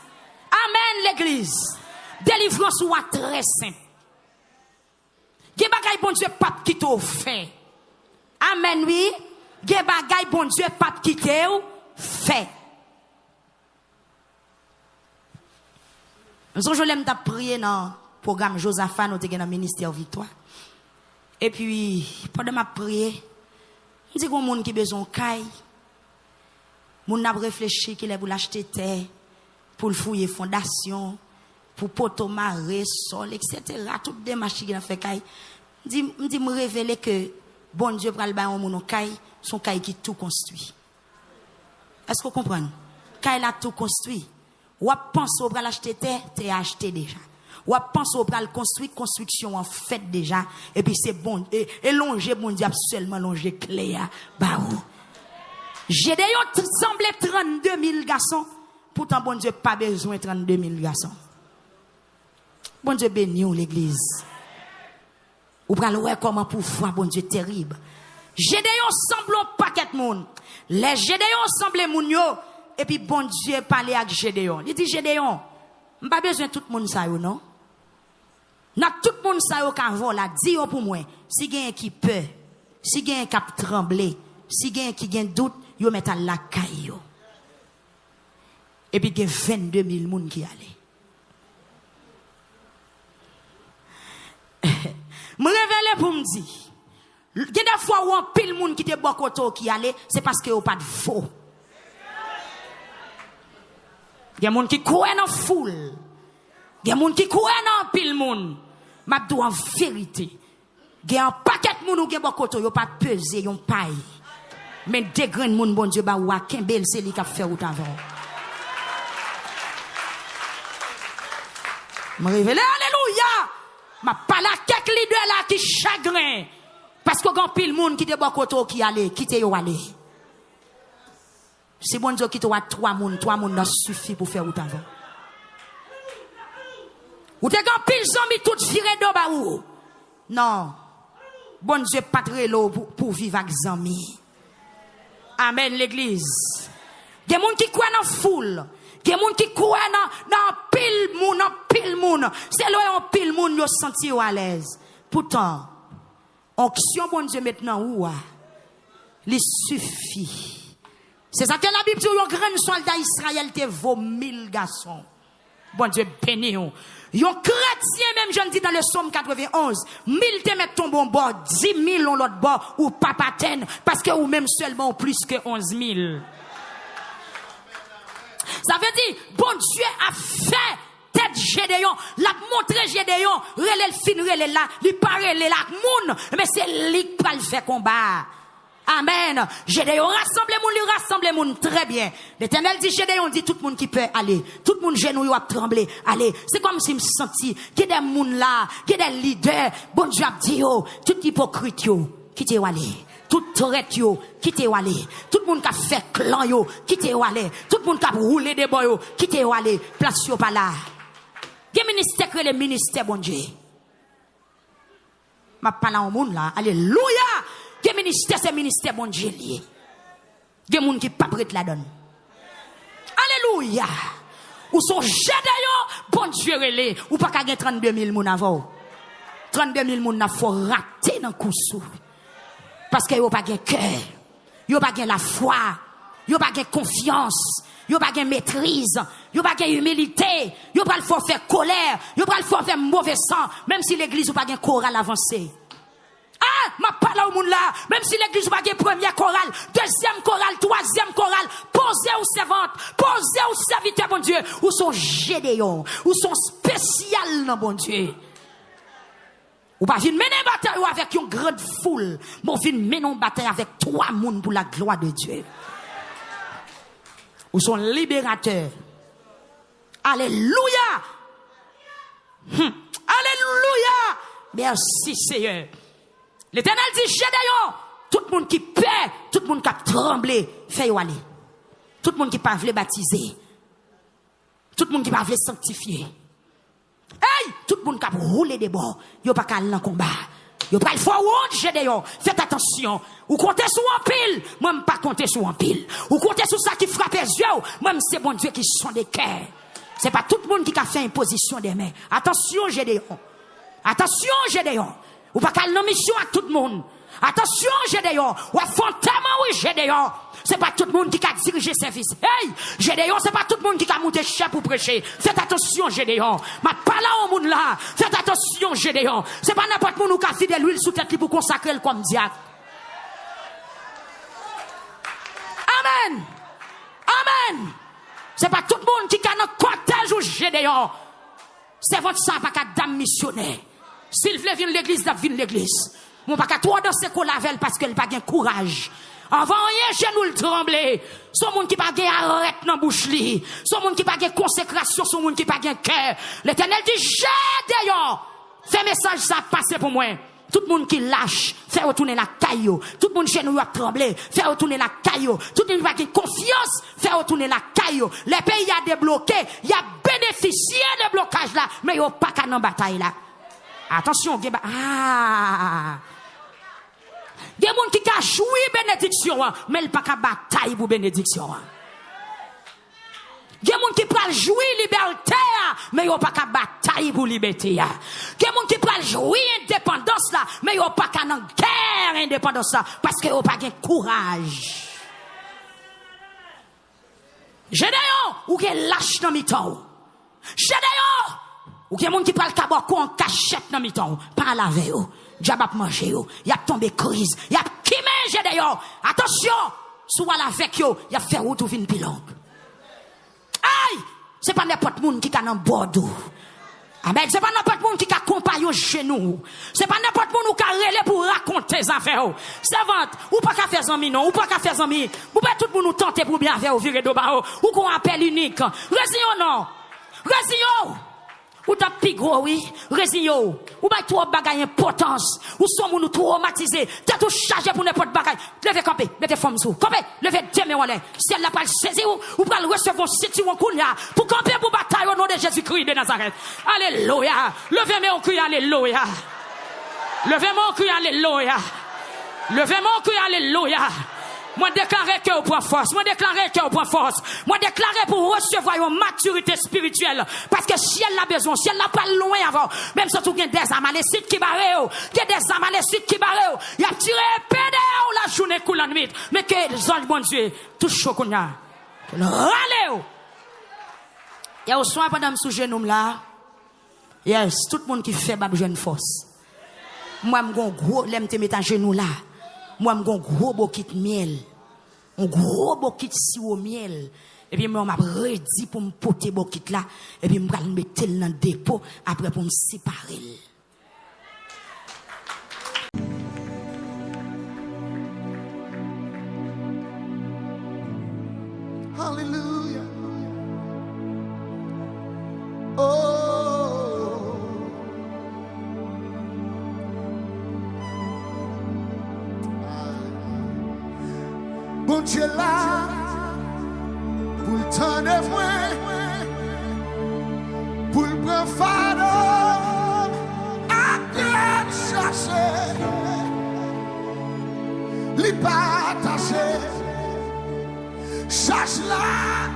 Amen l'église. Délivrance ou très simple. Gen bagaille bon Dieu pape qui t'o fait. Amen oui. Gen bagay bon Dieu pape quitter ou fait. Nous je l'aime t'a prier dans programme Josaphat nous dans ministère Victoire. Et puis pendant ma prière, on dit qu'on monde qui besoin caille. Moun n'a réfléchi qu'il est pour l'acheter terre, pour le fouiller fondation, pour poteau maré, sol, etc. Toutes des machines qui a fait caille. Me révéler que bon Dieu pral ba on moun caille. Son caille qui tout construit. Est-ce que vous comprenez? Caille a tout construit. Ou pense au bras l'acheter terre, t'es acheté déjà. Ou pense au bras le construire, construction en fait déjà. Et puis c'est bon. Et longer, bon Dieu, seulement longer clé à barou. Gédéon semblait 32 000 garçons. Pourtant, bon Dieu, pas besoin de 32 000 garçons. Bon Dieu béni l'église. Ou pral ouais comment pouvoir, bon Dieu, terrible. Gédéon semble un paquet de monde. Les Gédéon semblent moun yo. Et puis bon Dieu parlait avec Gédéon. Il dit Gédéon, m'pas besoin de tout le monde ça yo non. N'a tout le monde ça yo ka vola, dis yo pour moi. Si gen qui peur, si gen qui tremblé, si gen qui gen doute, yo met à la caille yo. Et puis gen 22 000 moun qui allait. Me révéler pour me dire il y a des fois où un pile moun qui te bokoto qui allait, c'est parce que vous pas de faux. Il y a des gens qui courent dans la foule. Il y a des gens qui courent dans pile moun. Ma dou en vérité. Il y a un paquet de moun qui bokoto, yo pas peser, yon paille. Mais des grands moun bon Dieu ba ou a kembel c'est lui qui a fait ou avant. Me révéler alléluia. Ma pas la quelques leader là qui chagrin. Parce que quand pile monde qui te bokoto qui allait, qui te yo aller. C'est bon Dieu qui te wa 3 moun n'a suffit pour faire ou avant. Ou te quand pile zombie tout viré do ba ou. Non. Bon Dieu pas très l'eau pour vivre avec zami. Amen l'église. Des monde qui croient dans foule. Des monde qui croient dans pile moun, C'est là on pile moun yo senti à l'aise. Pourtant Onction, bon Dieu, maintenant, où? Il suffit. C'est ça que la Bible dit, un grand soldat Israël te vaut 1000 garçons. Bon Dieu, béni. Un chrétien, même, je dis dans le psaume 91, 1000 te mettent ton bon bord, 10 000 on l'autre bord, ou pas patène, parce que ou même seulement plus que 11 000. Ça veut dire, bon Dieu a fait tête Gédéon, l'a montré Gédéon, relè le fin, relè là, li parle là, moun, mais c'est lui qui va le faire combat. Amen. Gédéon rassemble moun très bien. L'Éternel dit Gédéon dit tout le monde qui peut aller. Tout le monde genou a tremblé. Allez, c'est comme si me senti qu'il y a des moun là, qu'il y a des leaders, bon Dieu a dit yo, tout hypocrite yo, qui t'est allé. Tout traite yo, qui t'est allé. Tout le monde qui a fait clan yo, qui t'est allé. Tout le monde qui a roulé des boys yo, qui t'est allé. Place yo pas là. Quel ministère que le ministère bon Dieu. Ma parle au monde là. Alléluia. Quel ministère c'est ministère bon Dieu lié. Quel monde qui pas prêt la donne. Alléluia. Ou son Gédéon bon Dieu relé ou pas qu'à 32 000 moun avant. 32 000 moun n'a faut rater dans coussou. Parce que yo pas de cœur. Yo pas de la foi. Yo pas de confiance. Yo pas de maîtrise. Yo pas de humilité. Yo pas le faut faire colère. Yo pas le faut faire mauvais sang. Même si l'église ou pas de chorale avancé. Ah, ma parole au monde là. Même si l'église ou pas de première chorale, deuxième chorale, troisième chorale, posez ou servante, posez ou serviteur, bon Dieu. Ou son Gédéon. Ou son spécial, non, bon Dieu. Ou pas venir mener bataille avec une grande foule. Bon, venir mener une bataille avec 3 moun pour la gloire de Dieu. Ou son libérateur. Alléluia. Alléluia. Merci Seigneur. L'Éternel dit, Gédéon, tout le monde qui paie, tout le monde qui a tremblé, fait-y aller. Tout le monde qui pas voulu baptiser. Tout le monde qui pas voulu sanctifier. Hey, tout le monde qui a roulé des bords, yo pas qu'à l'en combat. Yo pas le forward, Gédéon. Faites attention. Ou comptez sur un pile, moi pas compter sur un pile. Ou comptez sur ça qui frappe les yeux, moi c'est bon Dieu qui sont des cœurs. C'est pas tout le monde qui a fait une position des mains. Attention, Gédéon. Attention, Gédéon. Ou pas qu'à l'en mission à tout le monde. Attention, Gédéon. Ou à tellement oui, Gédéon. C'est pas tout le monde qui a dirigé service. Hey, Gédéon, c'est pas tout le monde qui a monté chef pour prêcher. Faites attention, Gédéon. Ma parole au monde là. Faites attention, Gédéon. C'est pas n'importe monde qui a fait de l'huile sous tête pour consacrer le comme diacre. Amen. Amen. C'est pas tout le monde qui a un cortège ou Gédéon. C'est votre sang, pas qu'à dame missionnaire. S'il veut venir l'église, il vient l'église. Mon pas qu'à toi dans ses colavelles parce qu'elle n'a pas de courage. Avant rien, chez nous le trembler. Son monde qui n'a pas de arrête dans bouche li. Son monde qui n'a pas de consécration, son monde qui n'a pas de cœur. L'Éternel dit, Gédéon. Fais message ça passer pour moi. Tout le monde qui lâche, fait retourner la caillou. Tout le monde chez nous a tremblé, fait retourner la caillou. Tout le monde qui a confiance, fait retourner la caillou. Les pays a débloqué, il a bénéficié de blocage là, mais il n'y a pas qu'à dans bataille là. Attention, il y a des gens qui ont joui bénédiction, mais il n'y a pas qu'à bataille pour bénédiction. Il y a des gens qui peuvent jouir liberté, mais ils n'ont pas qu'à bataille pour liberté. Il y a des gens qui peuvent jouir indépendance, mais ils n'ont pas qu'à en guerre indépendance, parce qu'ils n'ont pas de courage. Gédéon, ou qui lâche dans mi-temps. Gédéon, ou qui est monde qui parle cabako en cachette dans mi-temps. Pas la veille, diable a mangé, il a tombé crise, il a kimé Gédéon. Attention, soit la avec yo, il a fait route ou vin pilon. Aïe, c'est pas n'importe monde qui a un bordeaux. Amen, c'est pas n'importe monde qui a compagnon chez nous. C'est pas n'importe monde qui a relé pour raconter les affaires. Servante, ou pas qu'à faire amis non, ou pas qu'à faire amis. Ou pas tout le monde nous tenter pour bien faire au virer de bas ou qu'on appelle unique. Résignon non. Résignon. Ou t'as plus gros, oui. Résignon. Ou pas trop bagaille importance. Ou sommes nous traumatisés. T'as tout chargé pour n'importe bagaille. Levez camper, mettez forme sous. Camper, levez deux mains en l'air. Si elle n'a pas le saisi ou pas le recevoir si on kounya. Pour camper pour bataille au nom de Jésus-Christ de Nazareth. Alléluia. Levez mon cri, alléluia. Levez mon cri, alléluia. Levez mon cri, alléluia. Moi déclarer que vous prenez force. Moi déclarer que vous prenez force. Moi déclarer pour recevoir une maturité spirituelle. Parce que ciel a besoin. Ciel n'a pas loin avant. Même si il y a des amalécites qui barrent. Il y a des amalécites qui barrent. Il y a tiré pédé la journée coule la nuit. Mais que les anges, bon Dieu, touche au qu'on a. Râlez. Il y a au soin pendant sous genou là. Yes, tout le monde qui fait ma jeune force. Moi, je suis gros, l'aime te mettre à genoux là. Moi, je suis gros bouquet de miel. Un gros bouquet de sirop miel. Et puis, moi, je m'a redit pour me porter bouquet là. Et puis, je vais le mettre dans le dépôt après pour me séparer. Hallelujah. Oh. Bon Dieu là, pour le temps de moi, pour le prendre fardeau, à chercher, les partager, cherche là.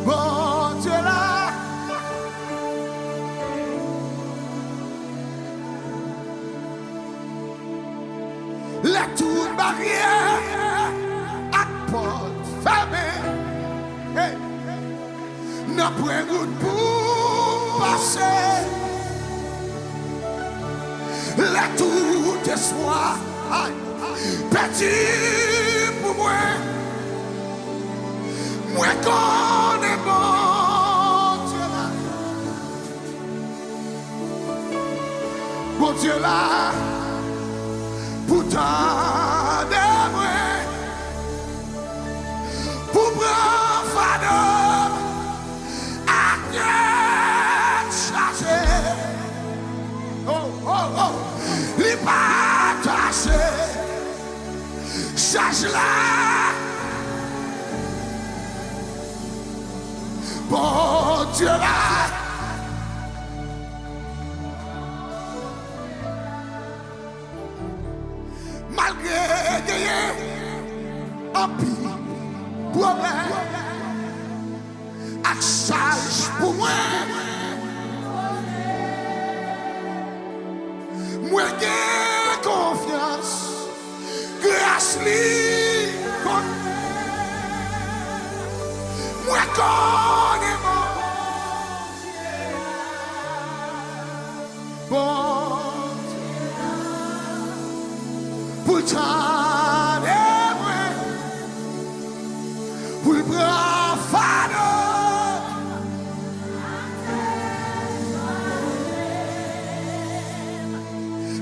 Bon Dieu là, la toute barrière à porte fermée, hey. N'a point route pour passer, la toute espoir petit pour moi. Moi connais mon Dieu là, mon Dieu là, pourtant de moi, pour prendre fardeau, à tête chargée, les partager, charge là. Bon Dieu là, malgré gagner un pire problème, à charge pour moi, moi j'ai confiance, grâce lui, moi connais mon bon Dieu. Pourtant de moi, pour le prendre fardeau,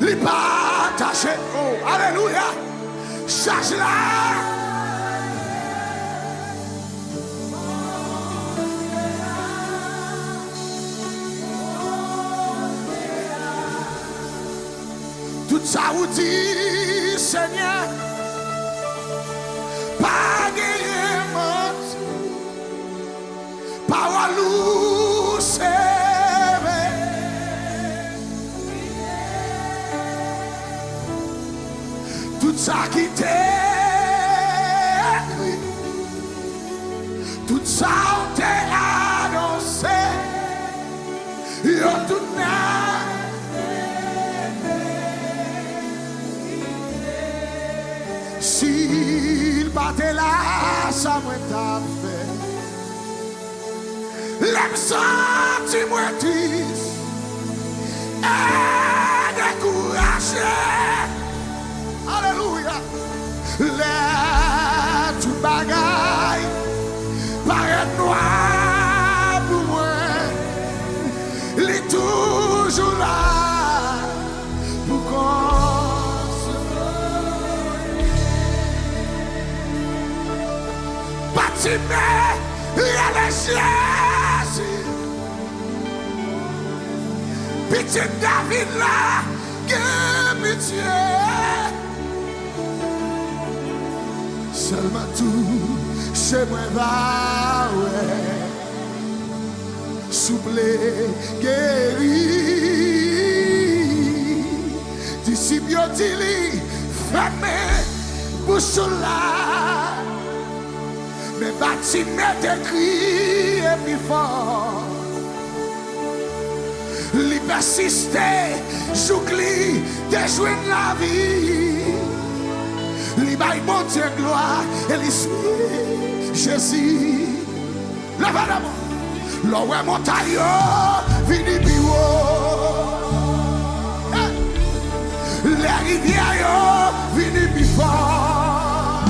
les partager, oh, alléluia, charge là. Tout ça vous dit, Seigneur, pas gagner mort, pas walou serré. Tout ça qui t'est, tout ça on t'est annoncé, yo tout n'a. S'il battait là, ça m'a fait. L'aime senti moi triste et découragé. Alléluia. La tout bagaille paraît noir pour moi. Il est toujours là pour qu'on. Mais il y a les Jésus, pitié David là, que pitié. Seulement tout, c'est moi va, ouais, souple, guéri, disciple, fermé, bouche là. Mais bâtiment écrit et puis fort. Li persiste, j'oublie de jouer la vie. Li baille mon Dieu gloire et li suit Jésus. Lève la main. L'eau est montagne, vini biwo. Les rivières, vini bifort.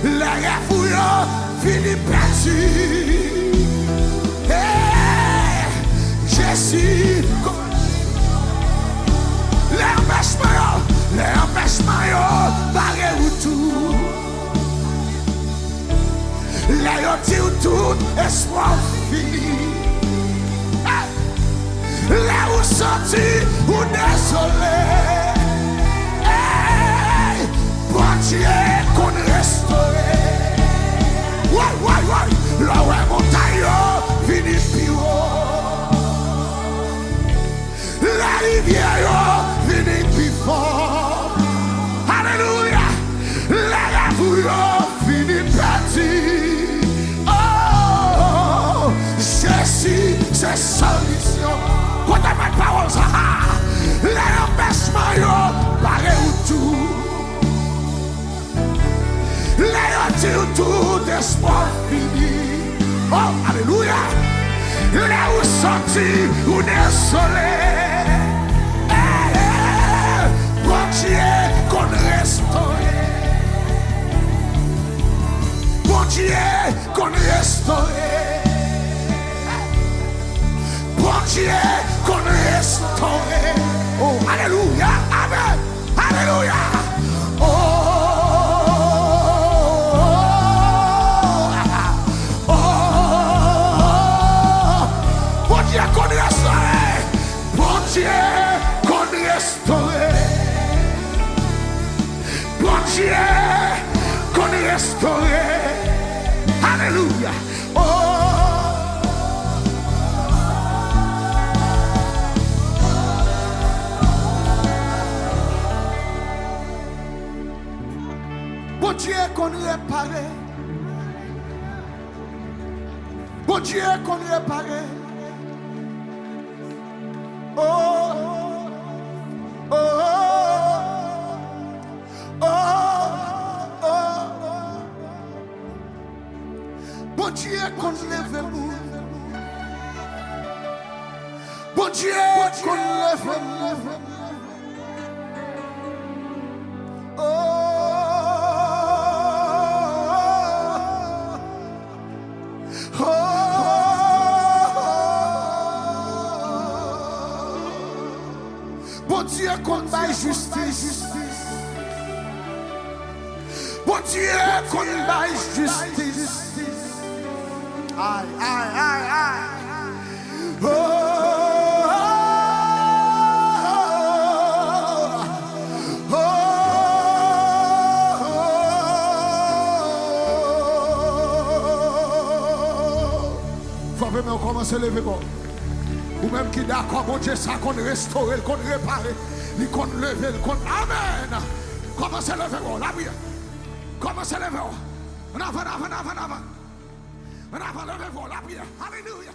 Les refouilles, vini perdu. Jésus, les empêchements, barré ou tout. Les yeux tout, espoir fini. Les où sorti ou désolé. Bon Dieu qu'on restauré. Ouais. Là où est montagne, fini pio. La rivière vini plus fort. Alléluia. La rivière vini perdu. Oh, Jésus, c'est solution. Quand on met parole, ça, les empêchements, barré ou tout. Les yeux tout d'espoir fini. Oh, alléluia. Là où sorti, où désolé. Bon Dieu qu'on restaure. Bon Dieu qu'on restaure. Bon Dieu qu'on restaure. Oh, alléluia, amen, alléluia. Dieu qu'on est restauré. Alléluia. Oh. Bon Dieu qu'on réparé. Bon Dieu qu'on réparé. Oh. Bon Dieu qu'on lève nous. Bon Dieu qu'on lève nous. Bon Dieu qu'on baille justice. Bon Dieu qu'on baille justice. Aïe, aïe, aïe, aïe. Oh, oh, oh. Faut vraiment commencer à lever bon. Ou même qui d'accord, bon Dieu, ça qu'on restaure, qu'on répare, qu'on lève, qu'on amen. Commencez à lever bon, la vie. Commencez à lever bon. En avant, avant, avant, avant. On va lever pour la prière. Alléluia.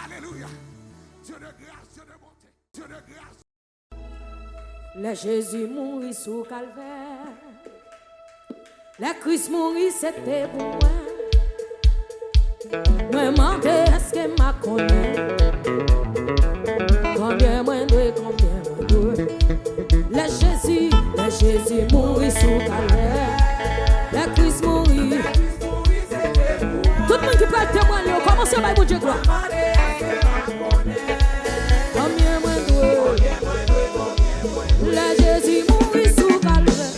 Alléluia. Dieu de grâce, Dieu de bonté, Dieu de grâce. Le Jésus mourit sous calvaire. Le Christ mourit, c'était pour moi. Moi, demandais est-ce que m'a connaît. Combien moins de, combien moins de. Le Jésus mourit sous calvaire. Le Christ mourit. Tout le monde qui peut témoigner, commencez à mon Dieu gloire. Combien moins de. Le Jésus mourit sous calvaire.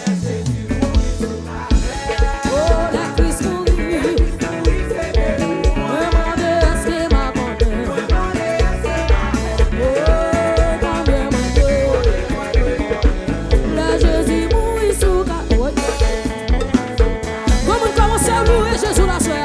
Oh, le Christ mourit. Demandez à ce qu'il m'a condamné. Oh, combien moins de. Le Jésus mourit sous calvaire. Comment commencer à louer Jésus la soirée?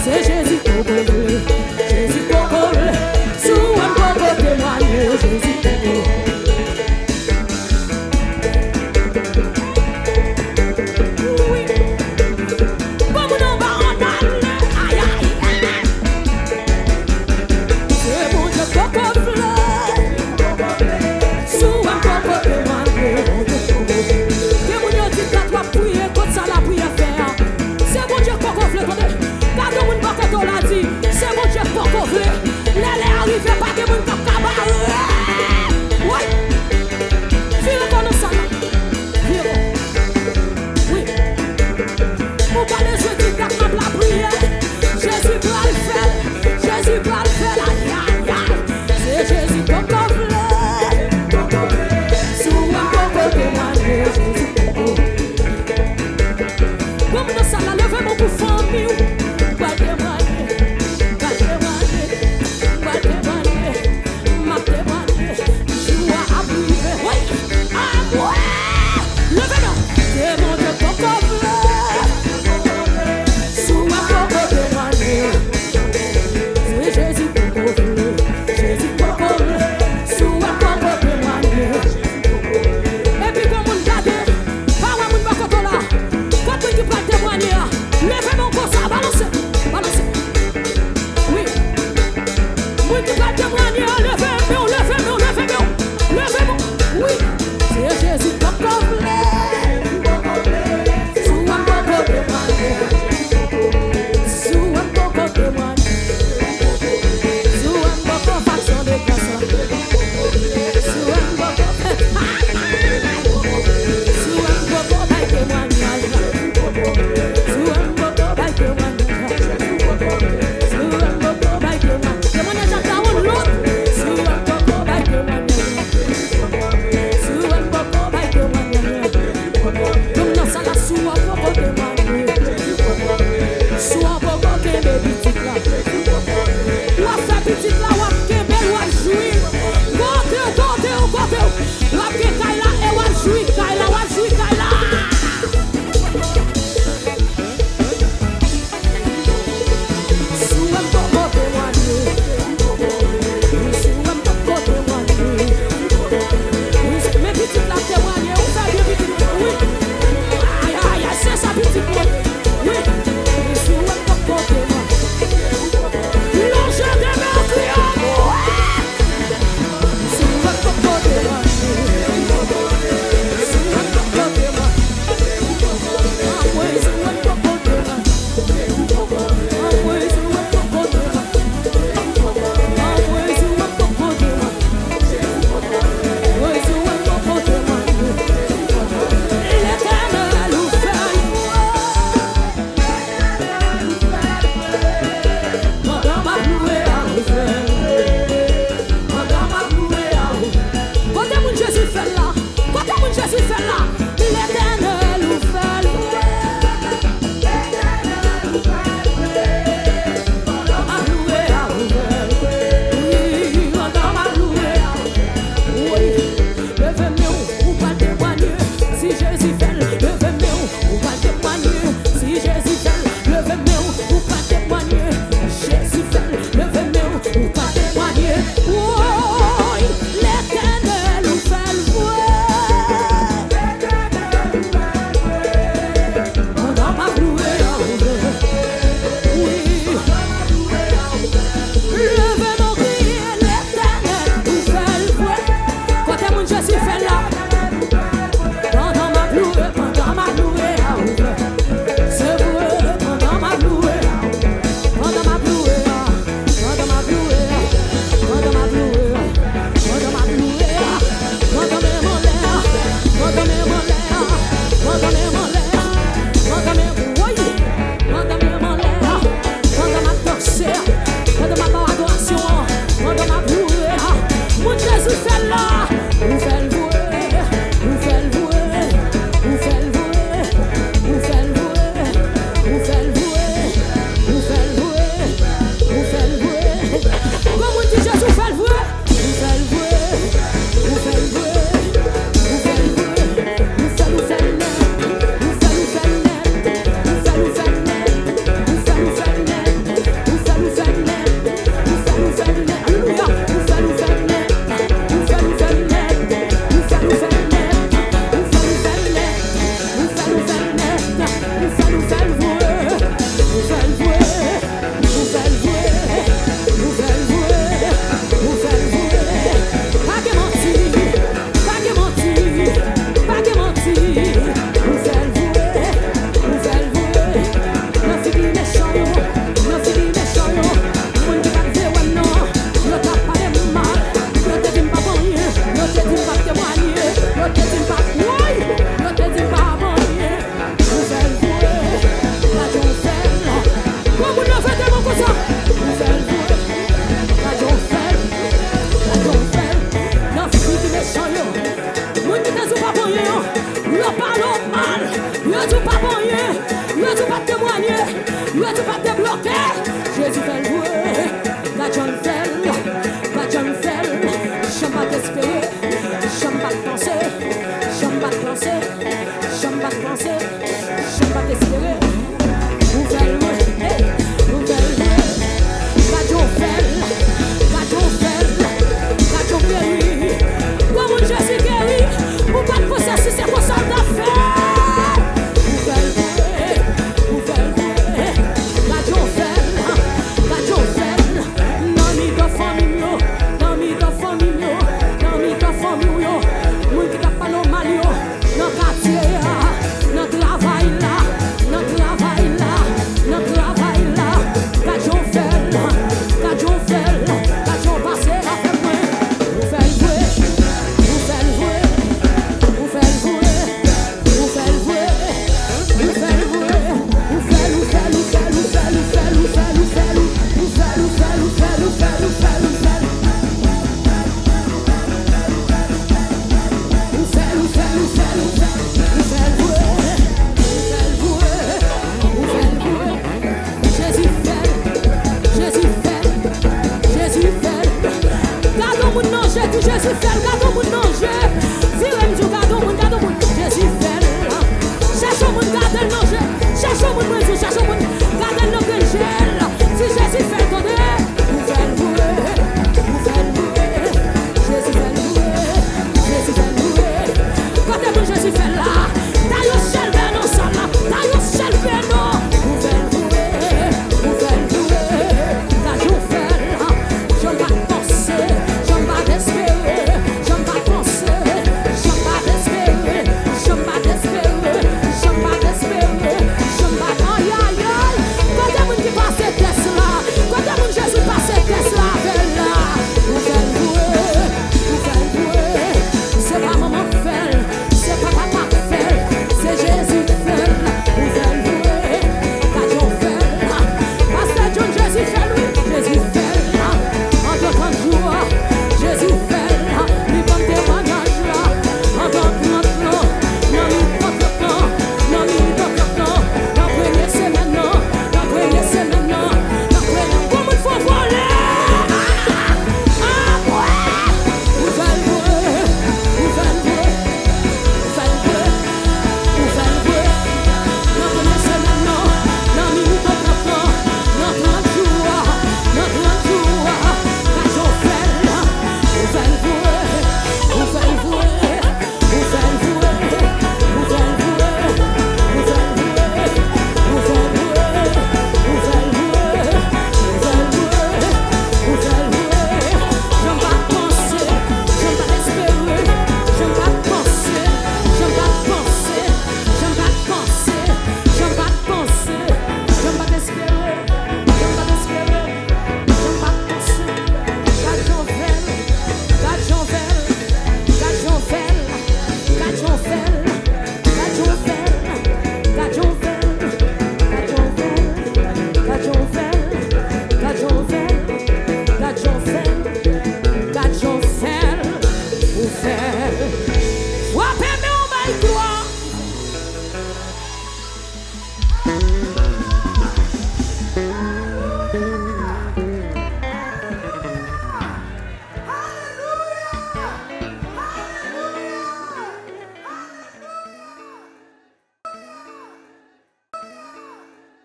C'est Jésus pour couvrir, Jésus pour couvrir, sous un pour témoigner, Jésus pour oui, comme on va en aller, aïe aïe, c'est mon Dieu pour couvrir, sous un pour témoigner, que mon Dieu dit qu'à toi prier, comme ça la prière faire, c'est mon Dieu pour couvrir. C'est mon Dieu pour couvrir. L'aile arrive, pas que mon cap cabaret. répondre, yo tout pas témoigner, yo tout pas débloquer. Jésus fait le jouer, la John fait, j'aime pas t'espérer, j'aime pas te penser, j'aime pas t'espérer. Vous faites le jouer, la John fait, la John guéri. Comment Jésus guéri, vous pas de penser si c'est pour ça d'affaire. Jésus fait,